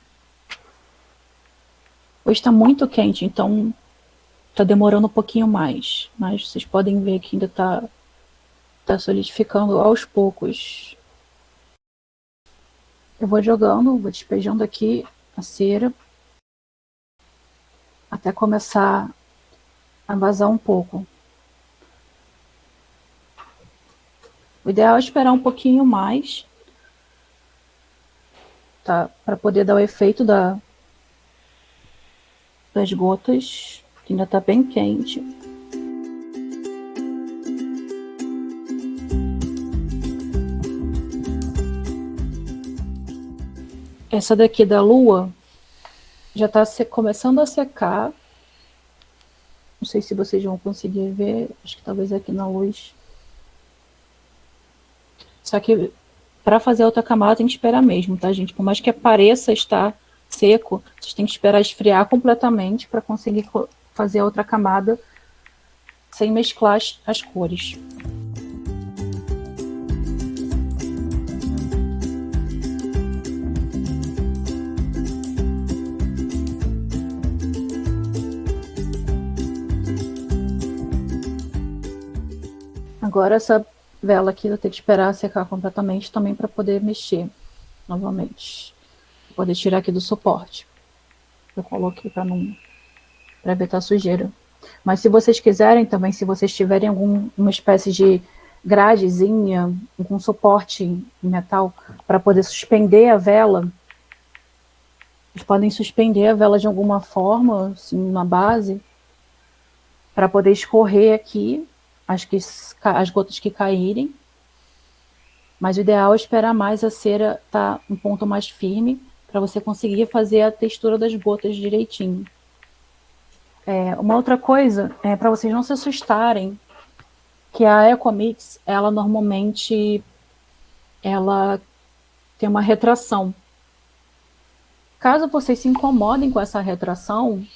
Hoje está muito quente, então está demorando um pouquinho mais. Mas vocês podem ver que ainda está solidificando aos poucos. Eu vou jogando, vou despejando aqui a cera até começar a vazar um pouco. O ideal é esperar um pouquinho mais, tá? Para poder dar o efeito das gotas, que ainda está bem quente. Essa daqui da lua já está começando a secar. Não sei se vocês vão conseguir ver, acho que talvez aqui na luz. Só que para fazer a outra camada tem que esperar mesmo, tá, gente? Por mais que pareça estar seco, vocês têm que esperar esfriar completamente para conseguir fazer a outra camada sem mesclar as cores. Agora essa vela aqui eu tenho que esperar secar completamente também para poder mexer novamente. Vou poder tirar aqui do suporte. Eu coloquei para evitar sujeira. Mas se vocês quiserem também, se vocês tiverem uma espécie de gradezinha, algum suporte em metal para poder suspender a vela, vocês podem suspender a vela de alguma forma, assim, na base, para poder escorrer aqui as gotas que caírem, mas o ideal é esperar mais a cera estar um ponto mais firme para você conseguir fazer a textura das gotas direitinho. Uma outra coisa, para vocês não se assustarem, que a Ecomix, ela normalmente tem uma retração. Caso vocês se incomodem com essa retração,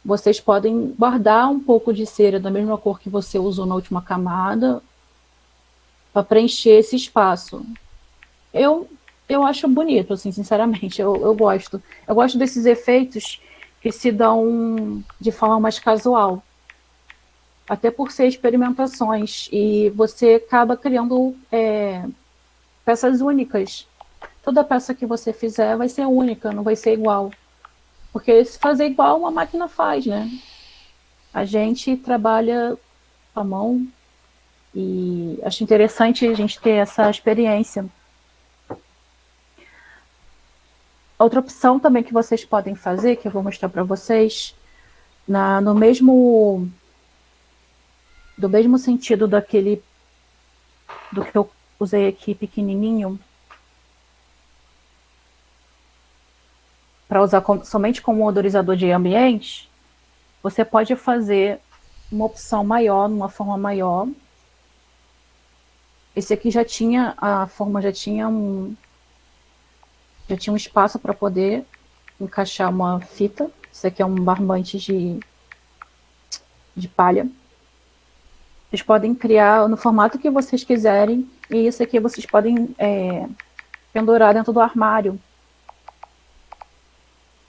vocês podem guardar um pouco de cera da mesma cor que você usou na última camada para preencher esse espaço. Eu acho bonito, assim, sinceramente, eu gosto. Eu gosto desses efeitos que se dão de forma mais casual. Até por ser experimentações. E você acaba criando peças únicas. Toda peça que você fizer vai ser única, não vai ser igual. Porque se fazer igual, uma máquina faz, né? A gente trabalha à mão E acho interessante a gente ter essa experiência. Outra opção também que vocês podem fazer, que eu vou mostrar para vocês, do mesmo sentido do que eu usei aqui pequenininho, para usar somente como odorizador de ambiente, você pode fazer uma opção maior, numa forma maior. Esse aqui a forma já tinha um espaço para poder encaixar uma fita. Esse aqui é um barbante de palha. Vocês podem criar no formato que vocês quiserem, e isso aqui vocês podem pendurar dentro do armário.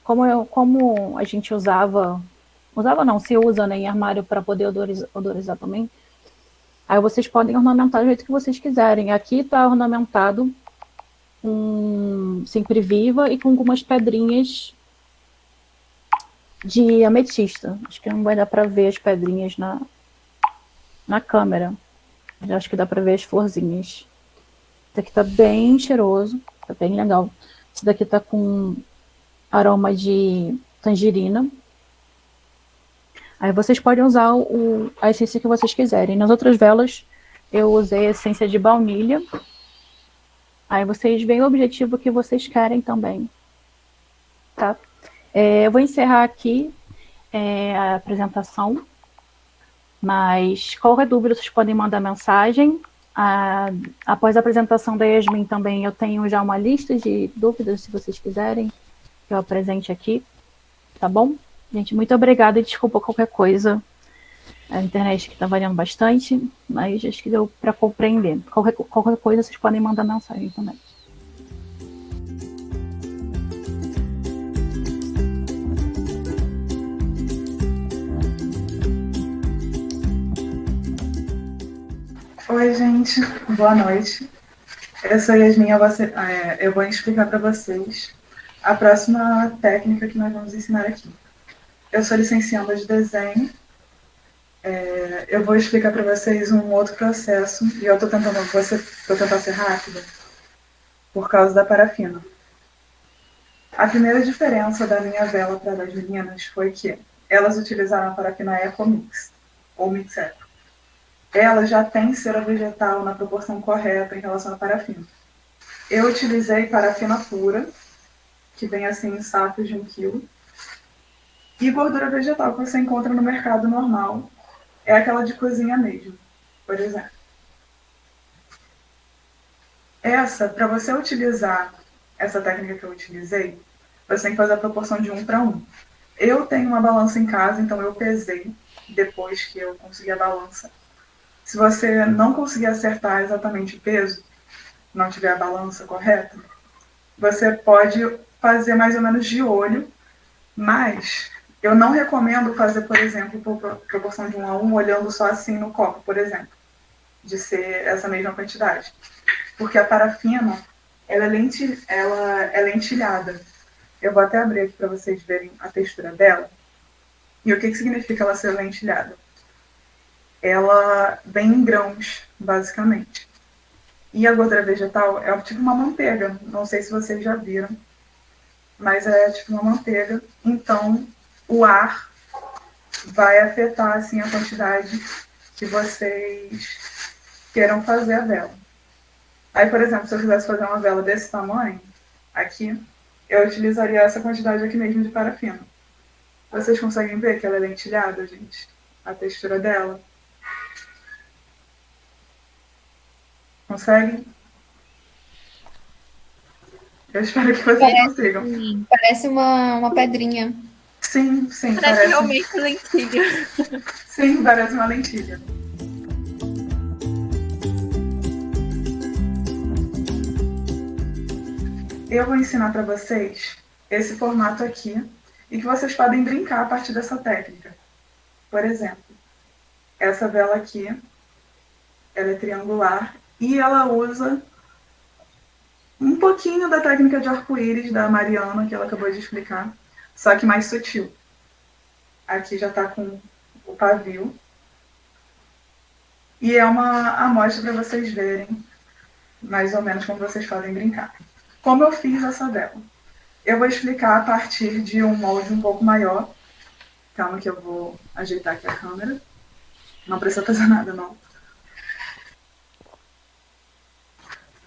Como a gente se usa, né, em armário para poder odorizar também. Aí vocês podem ornamentar do jeito que vocês quiserem. Aqui está ornamentado com sempre viva e com algumas pedrinhas de ametista. Acho que não vai dar para ver as pedrinhas na câmera. Mas acho que dá para ver as florzinhas. Esse aqui está bem cheiroso, está bem legal. Esse daqui está com aroma de tangerina. Aí vocês podem usar a essência que vocês quiserem. Nas outras velas, eu usei a essência de baunilha. Aí vocês veem o objetivo que vocês querem também. Tá? Eu vou encerrar aqui a apresentação. Mas qualquer dúvida, vocês podem mandar mensagem. Após a apresentação da Yasmin também, eu tenho já uma lista de dúvidas, se vocês quiserem, que eu apresente aqui. Tá bom? Gente, muito obrigada e desculpa qualquer coisa. A internet que está variando bastante, mas acho que deu para compreender. Qualquer coisa, vocês podem mandar mensagem também. Oi, gente. Boa noite. Eu sou Yasmin. Eu vou explicar para vocês a próxima técnica que nós vamos ensinar aqui. Eu sou licenciada de desenho. Eu vou explicar para vocês um outro processo, e eu estou tentando ser rápida, por causa da parafina. A primeira diferença da minha vela para das meninas foi que elas utilizaram a parafina Ecomix, ou Mix Eco. Ela já tem cera vegetal na proporção correta em relação à parafina. Eu utilizei parafina pura, que vem assim em sacos de 1 quilo, e gordura vegetal que você encontra no mercado normal, é aquela de cozinha mesmo, por exemplo. Para você utilizar essa técnica que eu utilizei, você tem que fazer a proporção de 1 para 1. Eu tenho uma balança em casa, então eu pesei depois que eu consegui a balança. Se você não conseguir acertar exatamente o peso, não tiver a balança correta, você pode fazer mais ou menos de olho, mas eu não recomendo fazer, por exemplo, proporção de 1 a 1, olhando só assim no copo, por exemplo, de ser essa mesma quantidade. Porque a parafina, ela é lentilhada. Eu vou até abrir aqui para vocês verem a textura dela. E o que significa ela ser lentilhada? Ela vem em grãos, basicamente. E a gordura vegetal é tipo uma manteiga. Não sei se vocês já viram, mas é tipo uma manteiga. Então, o ar vai afetar assim, a quantidade que vocês queiram fazer a vela. Aí, por exemplo, se eu quisesse fazer uma vela desse tamanho, aqui, eu utilizaria essa quantidade aqui mesmo de parafina. Vocês conseguem ver que ela é lentilhada, gente? A textura dela. Conseguem? Eu espero que vocês consigam. Parece uma pedrinha. Sim, Parece realmente lentilha. Sim, parece uma lentilha. Eu vou ensinar para vocês esse formato aqui e que vocês podem brincar a partir dessa técnica. Por exemplo, essa vela aqui, ela é triangular e ela usa um pouquinho da técnica de arco-íris da Mariana, que ela acabou de explicar, só que mais sutil. Aqui já está com o pavio. E é uma amostra para vocês verem mais ou menos como vocês podem brincar. Como eu fiz essa vela? Eu vou explicar a partir de um molde um pouco maior. Calma que eu vou ajeitar aqui a câmera. Não precisa fazer nada, não.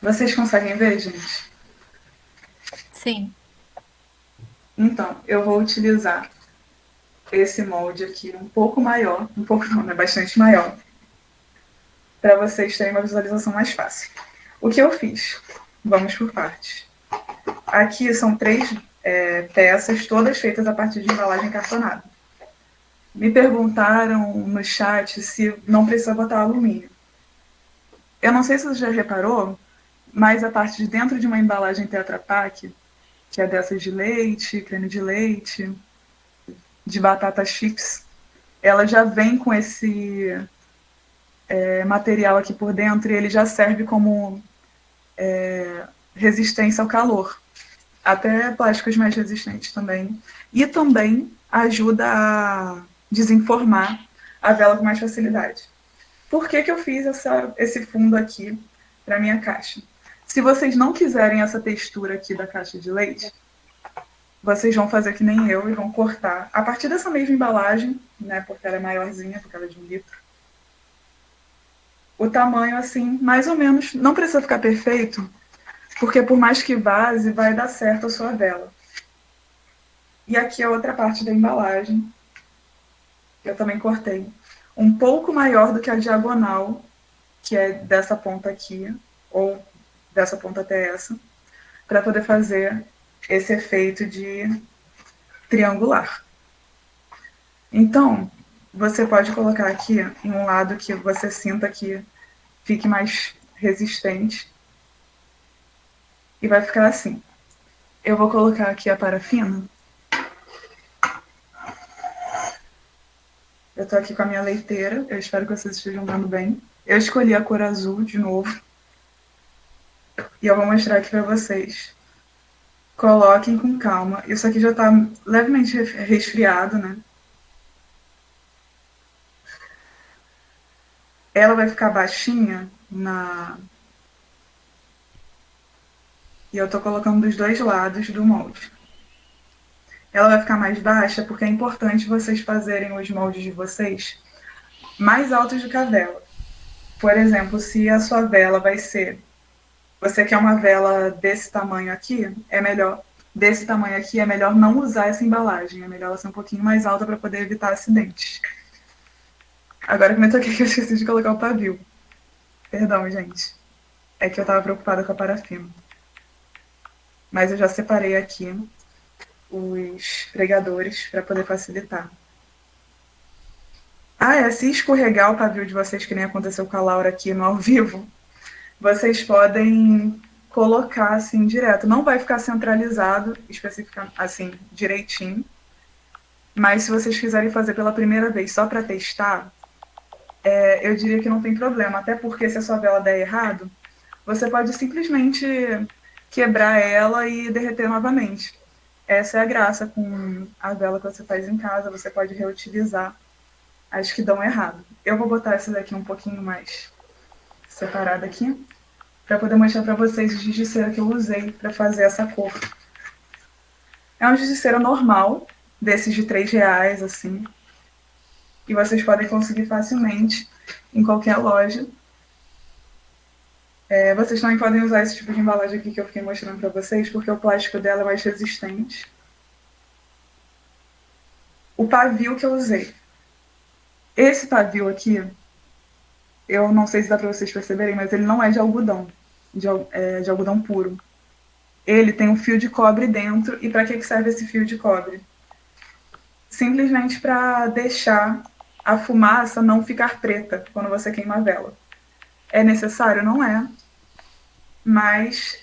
Vocês conseguem ver, gente? Sim. Então, eu vou utilizar esse molde aqui um pouco maior, um pouco não, né? Bastante maior, para vocês terem uma visualização mais fácil. O que eu fiz? Vamos por partes. Aqui são 3 peças, todas feitas a partir de embalagem cartonada. Me perguntaram no chat se não precisa botar alumínio. Eu não sei se você já reparou, mas a parte de dentro de uma embalagem Tetra Pak, que é dessas de leite, creme de leite, de batata chips, ela já vem com esse material aqui por dentro e ele já serve como resistência ao calor. Até plásticos mais resistentes também. E também ajuda a desenformar a vela com mais facilidade. Por que eu fiz esse fundo aqui para minha caixa? Se vocês não quiserem essa textura aqui da caixa de leite, vocês vão fazer que nem eu e vão cortar a partir dessa mesma embalagem, né, porque ela é maiorzinha, porque ela é de 1 litro. O tamanho, assim, mais ou menos, não precisa ficar perfeito, porque por mais que vaze, vai dar certo a sua vela. E aqui a outra parte da embalagem, que eu também cortei, um pouco maior do que a diagonal, que é dessa ponta aqui, ou dessa ponta até essa, para poder fazer esse efeito de triangular. Então, você pode colocar aqui em um lado que você sinta que fique mais resistente. E vai ficar assim. Eu vou colocar aqui a parafina. Eu tô aqui com a minha leiteira. Eu espero que vocês estejam vendo bem. Eu escolhi a cor azul de novo. E eu vou mostrar aqui para vocês. Coloquem com calma. Isso aqui já tá levemente resfriado, né? Ela vai ficar baixinha E eu tô colocando dos 2 lados do molde. Ela vai ficar mais baixa porque é importante vocês fazerem os moldes de vocês mais altos do que a vela. Por exemplo, se a sua vela vai ser... Você quer uma vela desse tamanho aqui, é melhor não usar essa embalagem. É melhor ela ser um pouquinho mais alta para poder evitar acidentes. Agora que eu me toquei que eu esqueci de colocar o pavio. Perdão, gente. É que eu estava preocupada com a parafina. Mas eu já separei aqui os pregadores para poder facilitar. Se escorregar o pavio de vocês, que nem aconteceu com a Laura aqui no ao vivo, vocês podem colocar assim direto. Não vai ficar centralizado, especificamente assim, direitinho. Mas se vocês quiserem fazer pela primeira vez só para testar, eu diria que não tem problema. Até porque se a sua vela der errado, você pode simplesmente quebrar ela e derreter novamente. Essa é a graça com a vela que você faz em casa. Você pode reutilizar as que dão errado. Eu vou botar essa daqui um pouquinho mais separada aqui, para poder mostrar para vocês o giz de cera que eu usei para fazer essa cor. É um giz de cera normal, desses de R$3, assim. E vocês podem conseguir facilmente em qualquer loja. Vocês também podem usar esse tipo de embalagem aqui que eu fiquei mostrando para vocês, porque o plástico dela é mais resistente. O pavio que eu usei. Esse pavio aqui, eu não sei se dá para vocês perceberem, mas ele não é de algodão, de algodão puro. Ele tem um fio de cobre dentro. E para que serve esse fio de cobre? Simplesmente para deixar a fumaça não ficar preta quando você queima a vela. É necessário? Não é. Mas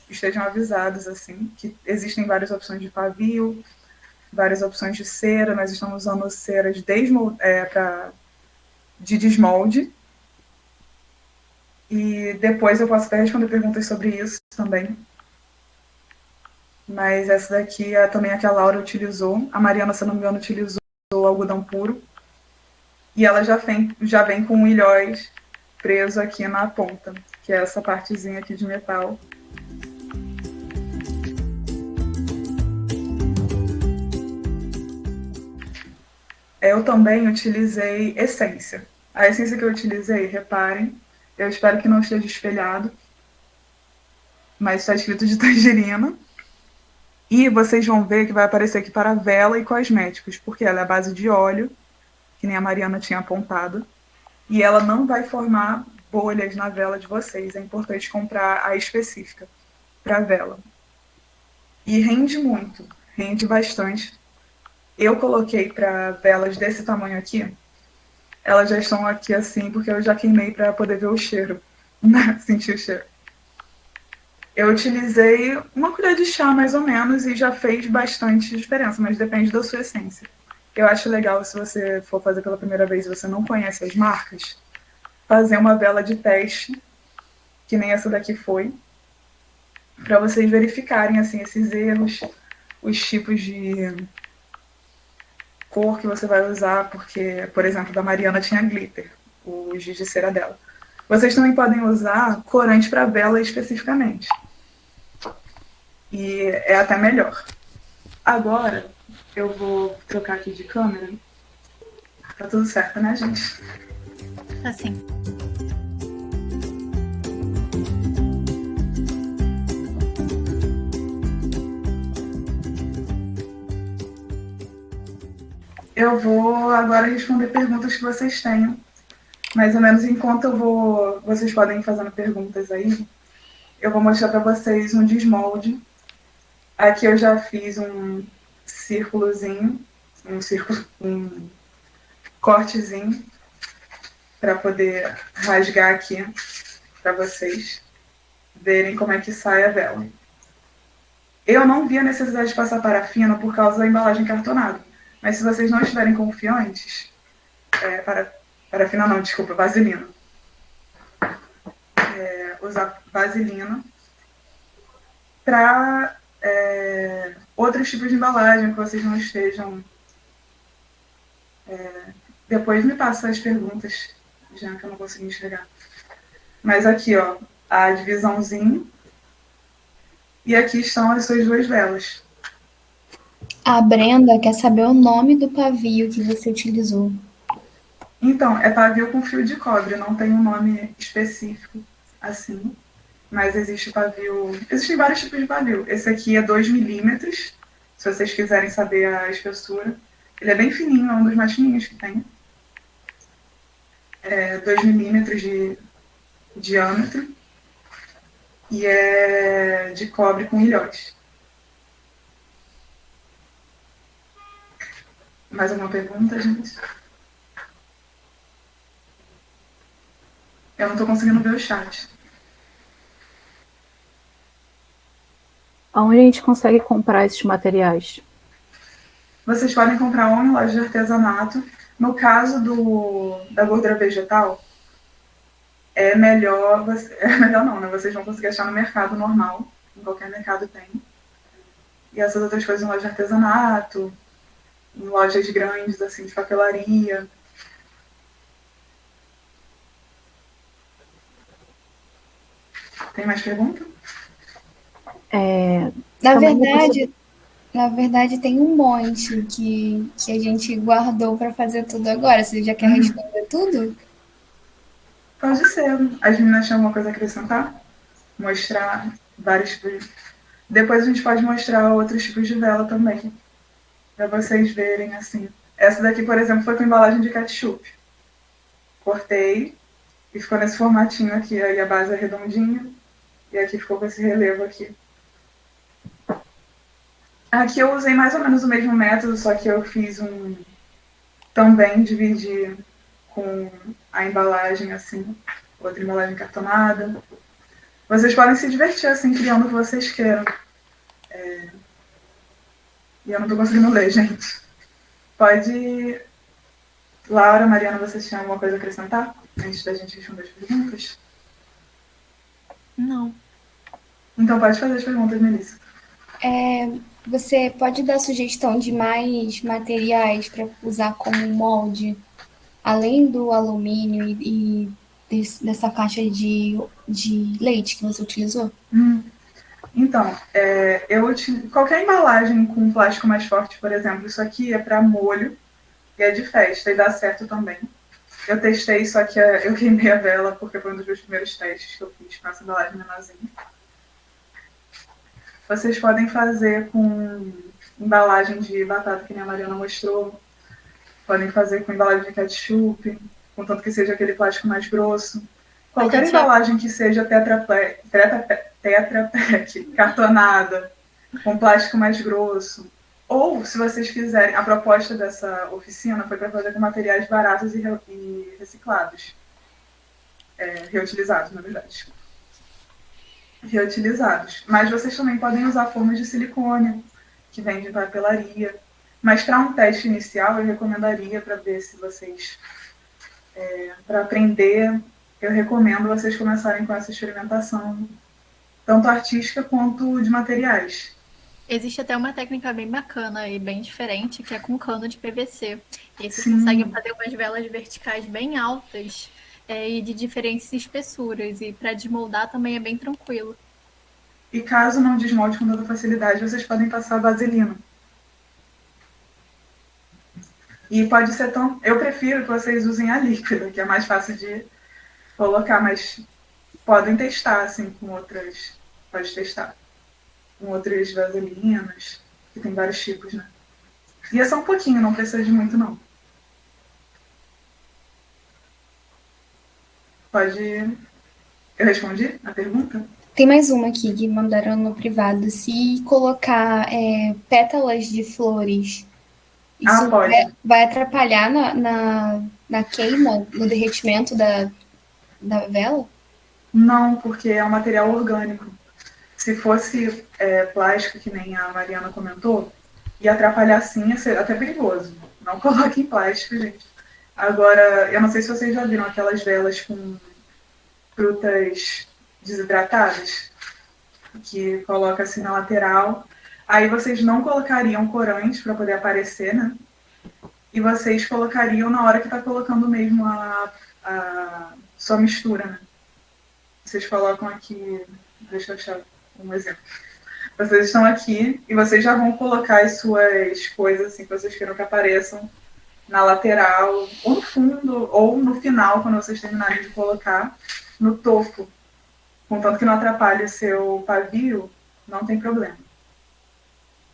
estejam avisados assim, que existem várias opções de pavio, várias opções de cera. Nós estamos usando ceras de desmolde. E depois eu posso até responder perguntas sobre isso também. Mas essa daqui é também a que a Laura utilizou. A Mariana, se não me engano, utilizou algodão puro. E ela já vem com um ilhóis preso aqui na ponta, que é essa partezinha aqui de metal. Eu também utilizei essência. A essência que eu utilizei, reparem, eu espero que não esteja espelhado, mas está escrito de tangerina. E vocês vão ver que vai aparecer aqui para vela e cosméticos, porque ela é a base de óleo, que nem a Mariana tinha apontado, e ela não vai formar bolhas na vela de vocês. É importante comprar a específica para vela. E rende muito, rende bastante. Eu coloquei para velas desse tamanho aqui, elas já estão aqui assim, porque eu já queimei para poder ver o cheiro, sentir o cheiro. Eu utilizei uma colher de chá, mais ou menos, e já fez bastante diferença, mas depende da sua essência. Eu acho legal, se você for fazer pela primeira vez e você não conhece as marcas, fazer uma vela de teste, que nem essa daqui foi, para vocês verificarem assim, esses erros, os tipos de cor que você vai usar, porque, por exemplo, da Mariana tinha glitter, o giz de cera dela. Vocês também podem usar corante para vela especificamente. E é até melhor. Agora, eu vou trocar aqui de câmera. Tá tudo certo, né, gente? Assim. Eu vou agora responder perguntas que vocês tenham. Mais ou menos enquanto vocês podem ir fazendo perguntas aí, eu vou mostrar para vocês um desmolde. Aqui eu já fiz um círculozinho, um cortezinho, para poder rasgar aqui para vocês verem como é que sai a vela. Eu não vi a necessidade de passar parafina por causa da embalagem cartonada, mas se vocês não estiverem confiantes, parafina não, desculpa, vaselina. Usar vaselina para outros tipos de embalagem que vocês não estejam. Depois me passa as perguntas, já que eu não consegui enxergar. Mas aqui, ó, a divisãozinha. E aqui estão as suas duas velas. A Brenda quer saber o nome do pavio que você utilizou. Então, é pavio com fio de cobre, não tem um nome específico assim. Mas existe pavio. Existem vários tipos de pavio. Esse aqui é 2 milímetros, se vocês quiserem saber a espessura. Ele é bem fininho, é um dos mais fininhos que tem. 2 milímetros de diâmetro. E é de cobre com ilhóis. Mais alguma pergunta, gente? Eu não estou conseguindo ver o chat. Onde a gente consegue comprar esses materiais? Vocês podem comprar um em loja de artesanato. No caso da gordura vegetal, é melhor não, né? Vocês vão conseguir achar no mercado normal. Em qualquer mercado tem. E essas outras coisas em loja de artesanato, em lojas grandes, assim, de papelaria. Tem mais pergunta? Na verdade, tem um monte que a gente guardou para fazer tudo agora. Você já quer responder tudo? Pode ser. As meninas tinham alguma coisa a acrescentar? Mostrar vários tipos. Depois a gente pode mostrar outros tipos de vela também, para vocês verem assim. Essa daqui, por exemplo, foi com embalagem de ketchup. Cortei e ficou nesse formatinho aqui. Aí a base é redondinha e aqui ficou com esse relevo aqui. Aqui eu usei mais ou menos o mesmo método, só que eu fiz também dividi com a embalagem assim, outra embalagem cartonada. Vocês podem se divertir assim, criando o que vocês queiram. E eu não tô conseguindo ler, gente. Pode... Laura, Mariana, vocês tinham alguma coisa a acrescentar? Antes da gente responder as perguntas? Não. Então pode fazer as perguntas, Melissa. Você pode dar sugestão de mais materiais para usar como molde? além do alumínio dessa caixa de leite que você utilizou? Então, qualquer embalagem com plástico mais forte, por exemplo, isso aqui é para molho e é de festa e dá certo também. Eu testei, só que eu queimei a vela porque foi um dos meus primeiros testes que eu fiz com essa embalagem menorzinha. Vocês podem fazer com embalagem de batata, que nem a Mariana mostrou. Podem fazer com embalagem de ketchup, contanto que seja aquele plástico mais grosso. Qualquer embalagem que seja Tetra Pak, cartonada, com plástico mais grosso. Ou, se vocês quiserem, a proposta dessa oficina foi para fazer com materiais baratos e reciclados. Reutilizados, na verdade. Reutilizados. Mas vocês também podem usar formas de silicone, que vem de papelaria. Mas para um teste inicial, eu recomendaria, para ver se vocês... para aprender, eu recomendo vocês começarem com essa experimentação, tanto artística quanto de materiais. Existe até uma técnica bem bacana e bem diferente, que é com cano de PVC. E aí vocês conseguem fazer umas velas verticais bem altas e de diferentes espessuras. E para desmoldar também é bem tranquilo. E caso não desmolde com toda facilidade, vocês podem passar vaselina. E pode ser tão... Eu prefiro que vocês usem a líquida, que é mais fácil de colocar, mas podem testar, assim, com outras... Pode testar. Com outras vaselinas, que tem vários tipos, né? E é só um pouquinho, não precisa de muito, não. Pode... Eu respondi a pergunta? Tem mais uma aqui que mandaram no privado. Se colocar pétalas de flores, isso vai atrapalhar na queima, no derretimento da vela? Não, porque é um material orgânico. Se fosse plástico, que nem a Mariana comentou, ia atrapalhar sim, ia ser até perigoso. Não coloque em plástico, gente. Agora, eu não sei se vocês já viram aquelas velas com frutas desidratadas, que coloca assim na lateral. Aí vocês não colocariam corante para poder aparecer, né? E vocês colocariam na hora que está colocando mesmo a sua mistura, né? Vocês colocam aqui, deixa eu achar um exemplo. Vocês estão aqui e vocês já vão colocar as suas coisas assim que vocês queiram que apareçam na lateral, ou no fundo, ou no final, quando vocês terminarem de colocar, no topo. Contanto que não atrapalhe o seu pavio, não tem problema.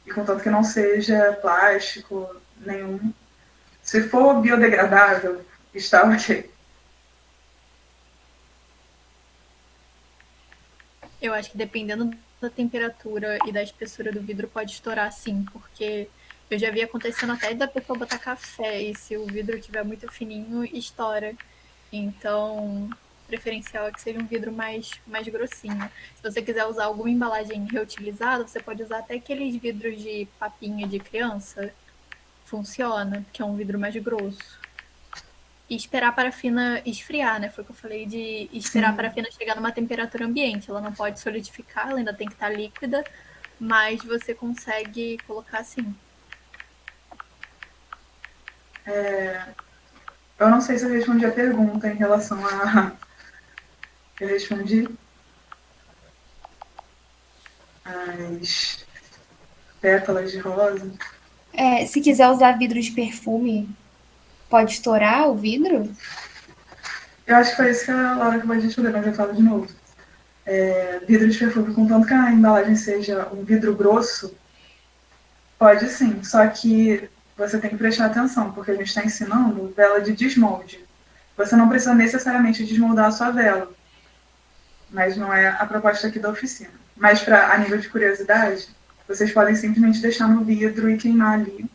E contanto que não seja plástico nenhum. Se for biodegradável, está ok. Eu acho que dependendo da temperatura e da espessura do vidro pode estourar sim, porque eu já vi acontecendo até da pessoa botar café e se o vidro estiver muito fininho, estoura. Então, preferencial é que seja um vidro mais grossinho. Se você quiser usar alguma embalagem reutilizada, você pode usar até aqueles vidros de papinha de criança. Funciona, que é um vidro mais grosso. E esperar a parafina esfriar, né? Foi o que eu falei de esperar a parafina chegar numa temperatura ambiente. Ela não pode solidificar, ela ainda tem que estar líquida, mas você consegue colocar assim. Eu não sei se eu respondi a pergunta em relação a... Eu respondi as pétalas de rosa. Se quiser usar vidro de perfume, pode estourar o vidro? Eu acho que foi isso que a Laura acabou de responder, mas eu falo de novo. Vidro de perfume, contanto que a embalagem seja um vidro grosso, pode sim, só que você tem que prestar atenção, porque a gente está ensinando vela de desmolde. Você não precisa necessariamente desmoldar a sua vela, mas não é a proposta aqui da oficina. Mas a nível de curiosidade, vocês podem simplesmente deixar no vidro e queimar ali,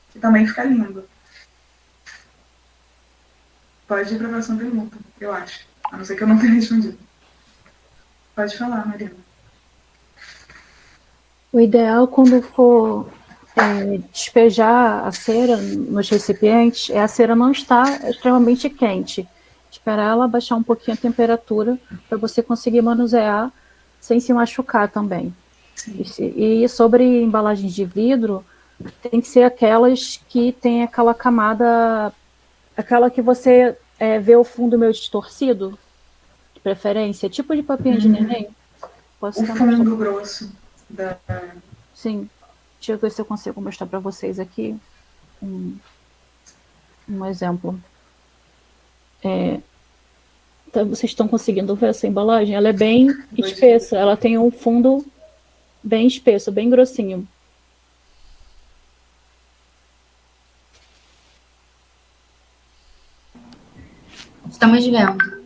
que também fica lindo. Pode ir para a próxima pergunta, eu acho. A não ser que eu não tenha respondido. Pode falar, Marina. O ideal, quando for despejar a cera nos recipientes, é a cera não estar extremamente quente. Esperar ela baixar um pouquinho a temperatura para você conseguir manusear sem se machucar também. E sobre embalagens de vidro, tem que ser aquelas que tem aquela camada Aquela que você vê o fundo meio distorcido, de preferência, tipo de papinha de neném. Posso O fundo grosso. Sim. Deixa eu ver se eu consigo mostrar para vocês aqui um exemplo. Então, vocês estão conseguindo ver essa embalagem? Ela é bem espessa, ela tem um fundo bem espesso, bem grossinho. Estamos vendo.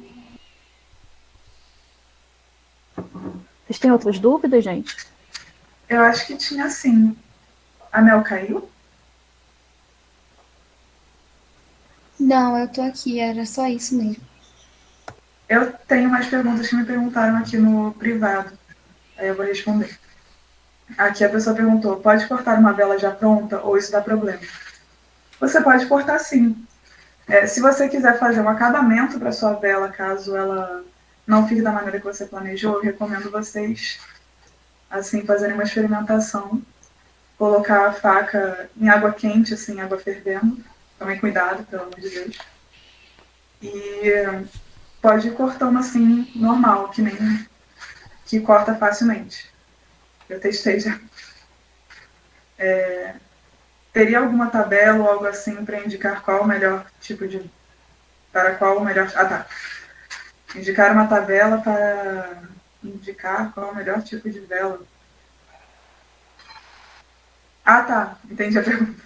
Vocês têm outras dúvidas, gente? Eu acho que tinha sim. A Mel caiu? Não, eu tô aqui, era só isso mesmo. Eu tenho mais perguntas que me perguntaram aqui no privado. Aí eu vou responder. Aqui a pessoa perguntou, pode cortar uma vela já pronta ou isso dá problema? Você pode cortar sim. Se você quiser fazer um acabamento para sua vela, caso ela não fique da maneira que você planejou, eu recomendo vocês assim fazerem uma experimentação, colocar a faca em água quente, assim, água fervendo. Tomem cuidado, pelo amor de Deus. E pode ir cortando assim, normal, que corta facilmente. Eu testei já. Teria alguma tabela ou algo assim para indicar qual o melhor tipo de... Para qual o melhor... Ah, tá. Indicar uma tabela para indicar qual o melhor tipo de vela. Ah, tá. Entendi a pergunta.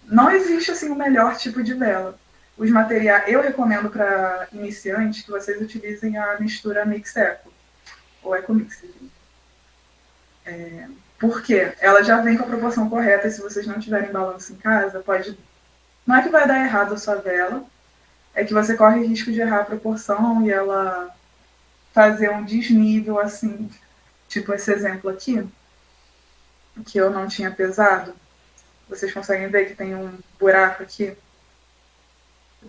Não existe assim o melhor tipo de vela. Os materiais, eu recomendo para iniciantes que vocês utilizem a mistura Mix Eco, ou Eco Mix. Porque ela já vem com a proporção correta, e se vocês não tiverem balanço em casa, não é que vai dar errado a sua vela, é que você corre risco de errar a proporção e ela fazer um desnível assim, tipo esse exemplo aqui, que eu não tinha pesado. Vocês conseguem ver que tem um buraco aqui?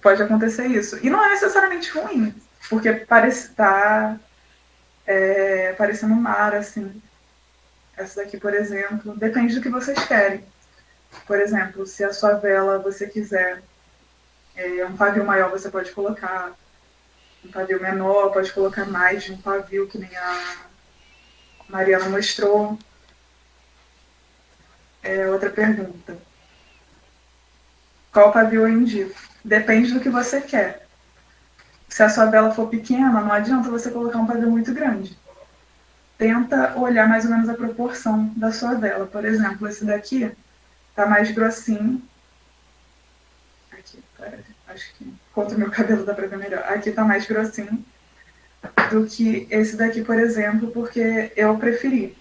Pode acontecer isso. E não é necessariamente ruim, porque parece estar parecendo um mar, assim. Essa daqui, por exemplo, depende do que vocês querem. Por exemplo, se a sua vela você quiser um pavio maior, você pode colocar. Um pavio menor, pode colocar mais de um pavio, que nem a Mariana mostrou. Outra pergunta. Qual pavio eu indico? Depende do que você quer. Se a sua vela for pequena, não adianta você colocar um pavio muito grande. Tenta olhar mais ou menos a proporção da sua vela. Por exemplo, esse daqui tá mais grossinho. Aqui, acho que contra o meu cabelo dá pra ver melhor. Aqui tá mais grossinho do que esse daqui, por exemplo, porque eu preferi.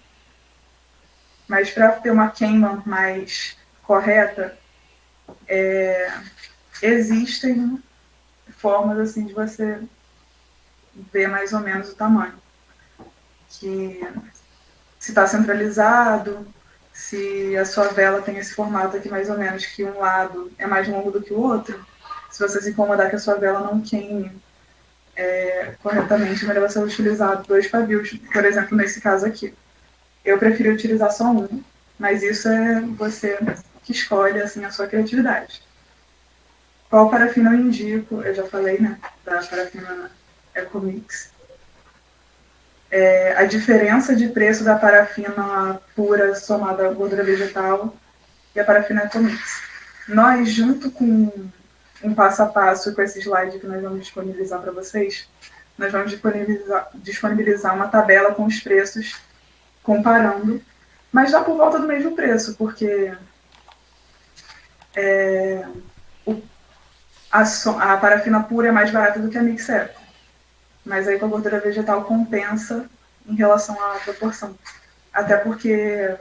Mas para ter uma queima mais correta, existem formas assim de você ver mais ou menos o tamanho. Que se está centralizado, se a sua vela tem esse formato aqui mais ou menos, que um lado é mais longo do que o outro, se você se incomodar que a sua vela não queime corretamente, é melhor você utilizar 2 pavios, por exemplo, nesse caso aqui. Eu preferi utilizar só um, mas isso é você que escolhe assim, a sua criatividade. Qual parafina eu indico? Eu já falei, né? Da parafina Ecomix. A diferença de preço da parafina pura somada à gordura vegetal e a parafina Ecomix. Nós, junto com um passo a passo com esse slide que nós vamos disponibilizar para vocês, nós vamos disponibilizar uma tabela com os preços comparando, mas dá por volta do mesmo preço, porque a parafina pura é mais barata do que a Mix Eco. Mas aí com a gordura vegetal compensa em relação à proporção. Até porque,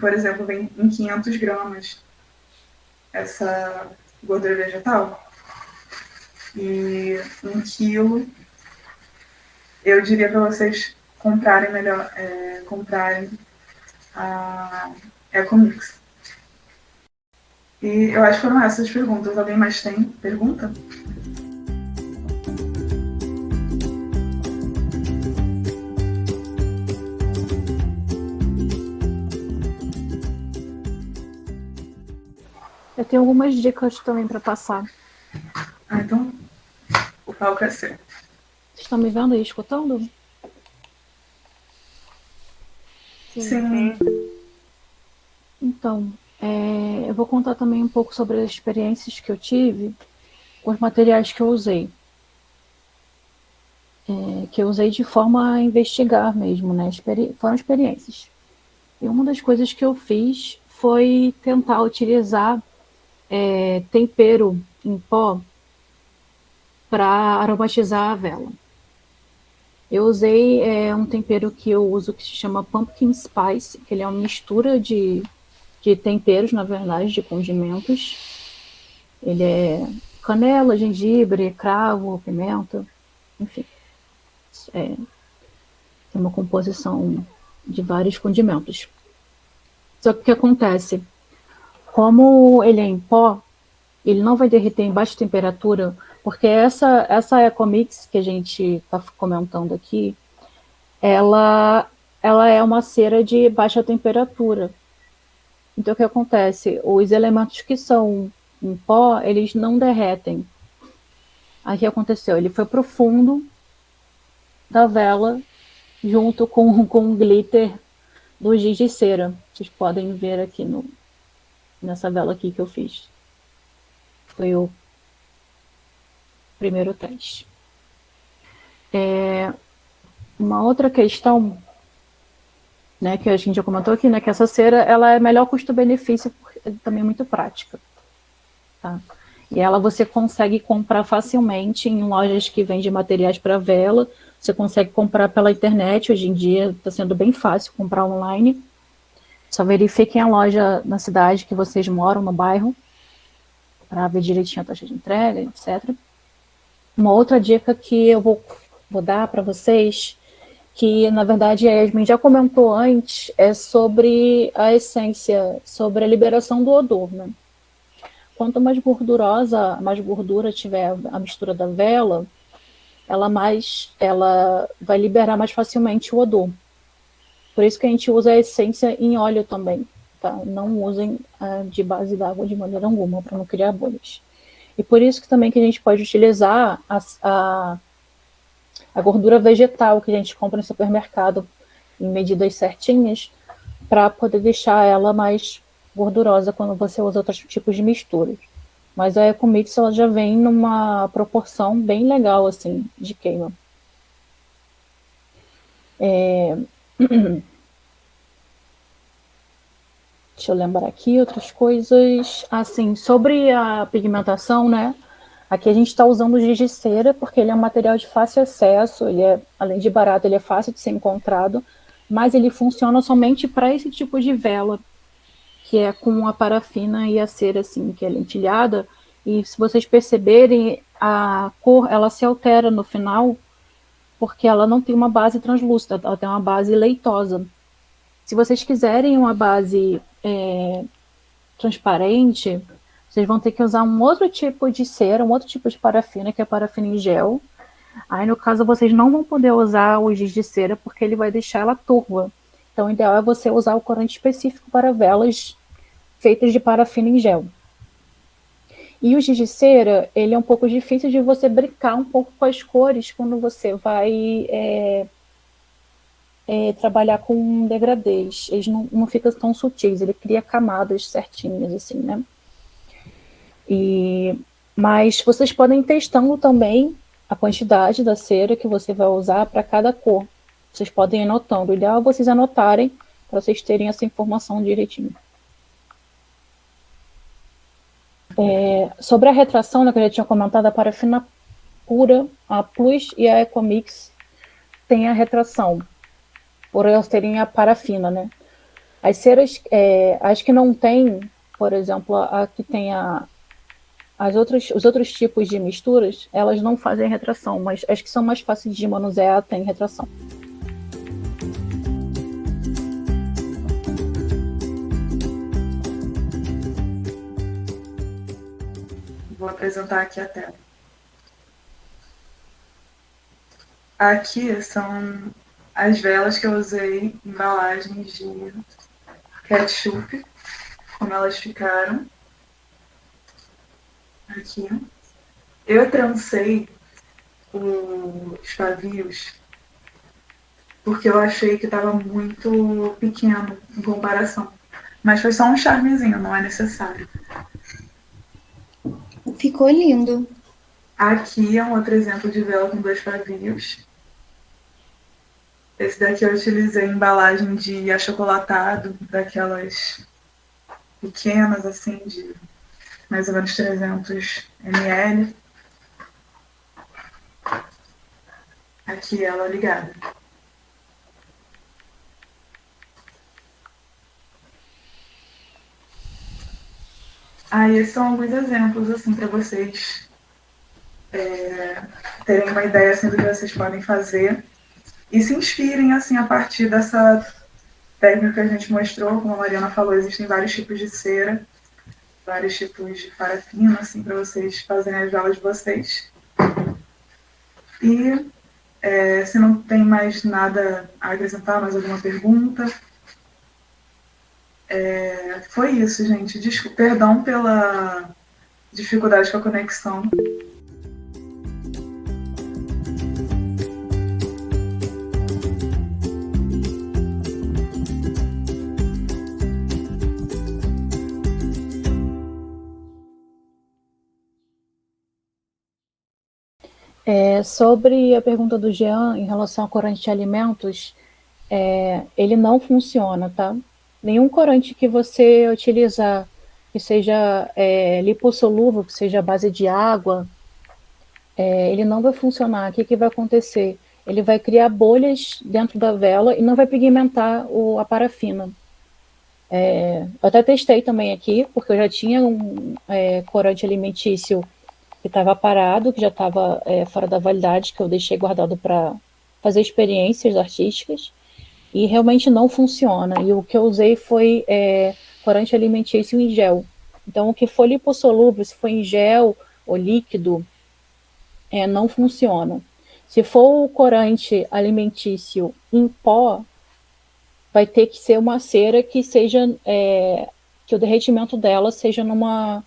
por exemplo, vem em 500 gramas essa gordura vegetal. E 1 quilo, eu diria para vocês comprarem melhor, comprarem a Ecomix. E eu acho que foram essas as perguntas. Alguém mais tem pergunta? Eu tenho algumas dicas também para passar. Ah, então o palco é seu. Vocês estão me vendo e escutando? Sim. Então, eu vou contar também um pouco sobre as experiências que eu tive com os materiais que eu usei. Que eu usei de forma a investigar mesmo, né? Foram experiências. E uma das coisas que eu fiz foi tentar utilizar tempero em pó para aromatizar a vela. Eu usei um tempero que eu uso que se chama Pumpkin Spice, que ele é uma mistura de temperos, na verdade, de condimentos. Ele é canela, gengibre, cravo, pimenta, enfim. Tem uma composição de vários condimentos. Só que o que acontece? Como ele é em pó, ele não vai derreter em baixa temperatura, porque essa Ecomix que a gente está comentando aqui, ela é uma cera de baixa temperatura. Então, o que acontece? Os elementos que são em pó, eles não derretem. Aí o que aconteceu? Ele foi pro fundo da vela, junto com o glitter do giz de cera. Vocês podem ver aqui nessa vela aqui que eu fiz. Foi o primeiro teste. Uma outra questão, né, que a gente já comentou aqui, né, que essa cera ela é melhor custo-benefício, porque também é muito prática. Tá? E ela você consegue comprar facilmente em lojas que vendem materiais para vela. Você consegue comprar pela internet. Hoje em dia está sendo bem fácil comprar online. Só verifiquem a loja na cidade que vocês moram, no bairro, para ver direitinho a taxa de entrega, etc. Uma outra dica que eu vou dar para vocês, que na verdade a Yasmin já comentou antes, é sobre a essência, sobre a liberação do odor, né? Quanto mais gordurosa, mais gordura tiver a mistura da vela, ela vai liberar mais facilmente o odor. Por isso que a gente usa a essência em óleo também, tá? Não usem de base d'água de maneira alguma, para não criar bolhas. E por isso que também que a gente pode utilizar a gordura vegetal que a gente compra no supermercado em medidas certinhas, para poder deixar ela mais gordurosa quando você usa outros tipos de misturas. Mas a Ecomix ela já vem numa proporção bem legal assim de queima. Deixa eu lembrar aqui outras coisas. Assim, sobre a pigmentação, né? Aqui a gente está usando o giz de cera porque ele é um material de fácil acesso, além de barato, ele é fácil de ser encontrado, mas ele funciona somente para esse tipo de vela, que é com a parafina e a cera, assim, que é lentilhada. E se vocês perceberem, a cor, ela se altera no final, porque ela não tem uma base translúcida, ela tem uma base leitosa. Se vocês quiserem uma base transparente, vocês vão ter que usar um outro tipo de cera, um outro tipo de parafina, que é a parafina em gel. Aí, no caso, vocês não vão poder usar o giz de cera, porque ele vai deixar ela turva. Então, o ideal é você usar o corante específico para velas feitas de parafina em gel. E o giz de cera, ele é um pouco difícil de você brincar um pouco com as cores quando você vai trabalhar com degradês. Eles não ficam tão sutis, ele cria camadas certinhas, assim, né? Mas vocês podem ir testando também a quantidade da cera que você vai usar para cada cor. Vocês podem ir anotando. O ideal é vocês anotarem para vocês terem essa informação direitinho. Sobre a retração, né, que eu já tinha comentado, a parafina pura, a Plus e a Ecomix tem a retração, por elas terem a parafina, né? As ceras, as que não tem, por exemplo, a que tem os outros tipos de misturas, elas não fazem retração, mas as que são mais fáceis de manusear têm retração. Vou apresentar aqui a tela. Aqui são as velas que eu usei, embalagens de ketchup, como elas ficaram. aqui. Eu trancei os pavios porque eu achei que estava muito pequeno em comparação. Mas foi só um charmezinho, não é necessário. Ficou lindo. Aqui é um outro exemplo de vela com 2 pavios. Esse daqui eu utilizei embalagem de achocolatado, daquelas pequenas, assim, de mais ou menos 300 ml. Aqui ela ligada. Esses são alguns exemplos, assim, para vocês terem uma ideia, assim, do que vocês podem fazer e se inspirem, assim, a partir dessa técnica que a gente mostrou. Como a Mariana falou, existem vários tipos de cera, vários tipos de parafina, assim, para vocês fazerem as velas de vocês. E se não tem mais nada a acrescentar, mais alguma pergunta? Foi isso, gente. Perdão pela dificuldade com a conexão. Sobre a pergunta do Jean em relação ao corante de alimentos, ele não funciona, tá? Nenhum corante que você utilizar que seja lipossolúvel, que seja à base de água, ele não vai funcionar. O que vai acontecer? Ele vai criar bolhas dentro da vela e não vai pigmentar a parafina. Eu até testei também aqui, porque eu já tinha um corante alimentício que estava parado, que já estava fora da validade, que eu deixei guardado para fazer experiências artísticas, e realmente não funciona. E o que eu usei foi corante alimentício em gel. Então, o que for lipossolúvel, se for em gel ou líquido, não funciona. Se for o corante alimentício em pó, vai ter que ser uma cera que seja que o derretimento dela seja numa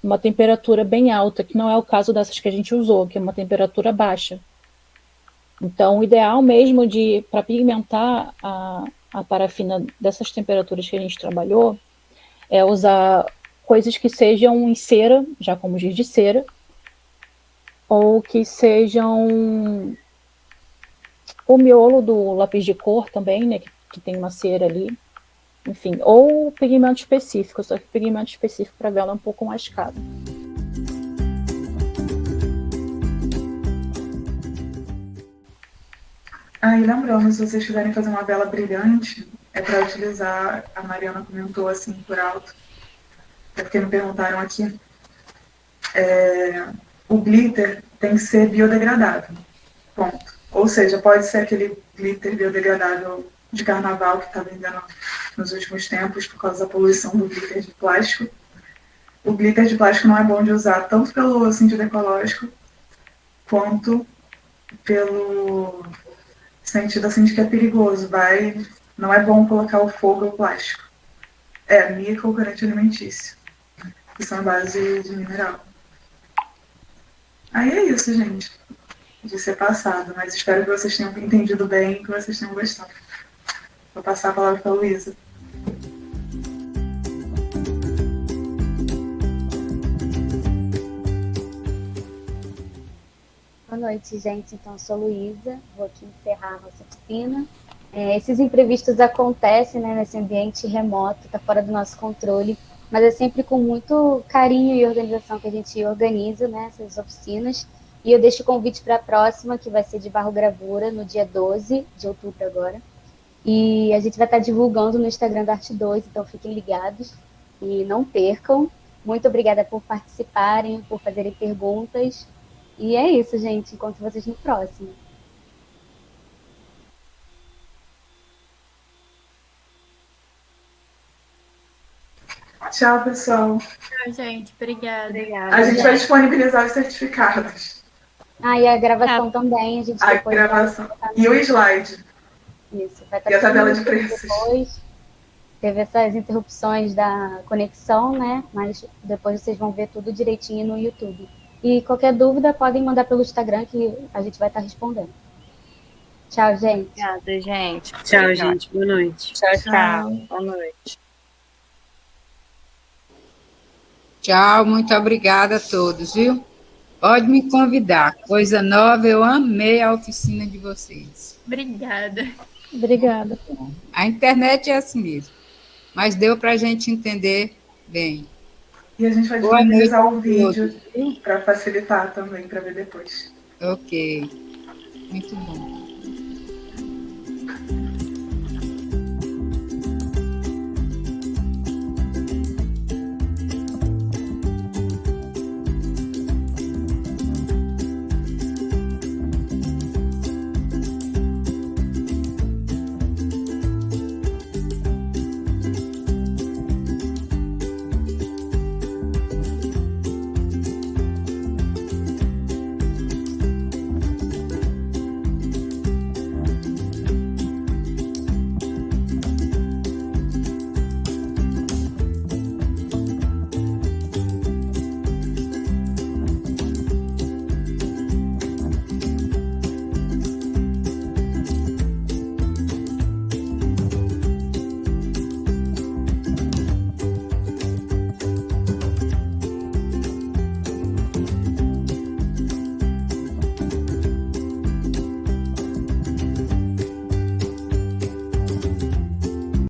uma temperatura bem alta, que não é o caso dessas que a gente usou, que é uma temperatura baixa. Então, o ideal mesmo para pigmentar a parafina dessas temperaturas que a gente trabalhou é usar coisas que sejam em cera, já como giz de cera, ou que sejam o miolo do lápis de cor também, né, que tem uma cera ali. Enfim, ou pigmento específico, só que pigmento específico para vela é um pouco mais caro. E lembrando, se vocês quiserem fazer uma vela brilhante, é para utilizar, a Mariana comentou assim por alto, é porque me perguntaram aqui, o glitter tem que ser biodegradável, ponto. Ou seja, pode ser aquele glitter biodegradável de carnaval que está vendendo nos últimos tempos por causa da poluição do glitter de plástico. O glitter de plástico não é bom de usar tanto pelo sentido ecológico quanto pelo sentido assim de que é perigoso. Não é bom colocar o fogo no plástico. Mica ou corante alimentício, que são a base de mineral. É isso, gente, de ser passado, mas espero que vocês tenham entendido bem e que vocês tenham gostado. Vou passar a palavra para a Luísa. Boa noite, gente. Então, eu sou Luísa, vou aqui encerrar a nossa oficina. Esses imprevistos acontecem, né, nesse ambiente remoto, está fora do nosso controle, mas é sempre com muito carinho e organização que a gente organiza, né, essas oficinas. E eu deixo o convite para a próxima, que vai ser de barrogravura, no dia 12 de outubro agora. E a gente vai estar divulgando no Instagram da Arte2, então fiquem ligados e não percam. Muito obrigada por participarem, por fazerem perguntas. E é isso, gente. Encontro vocês no próximo. Tchau, pessoal. Tchau, gente. Obrigada. Obrigada. A gente vai disponibilizar os certificados. E a gravação também. A gravação. E o slide. Isso. Vai estar e a tabela de preços. Depois. teve essas interrupções da conexão, né? Mas depois vocês vão ver tudo direitinho no YouTube. E qualquer dúvida, podem mandar pelo Instagram que a gente vai estar respondendo. Tchau, gente. Obrigada, gente. Tchau, gente. Boa noite. Tchau. Boa noite. Tchau, muito obrigada a todos, viu? Pode me convidar. Coisa nova, eu amei a oficina de vocês. Obrigada. Obrigada. A internet é assim mesmo, mas deu para a gente entender bem. E a gente vai disponibilizar o vídeo para facilitar também, para ver depois. Ok. Muito bom.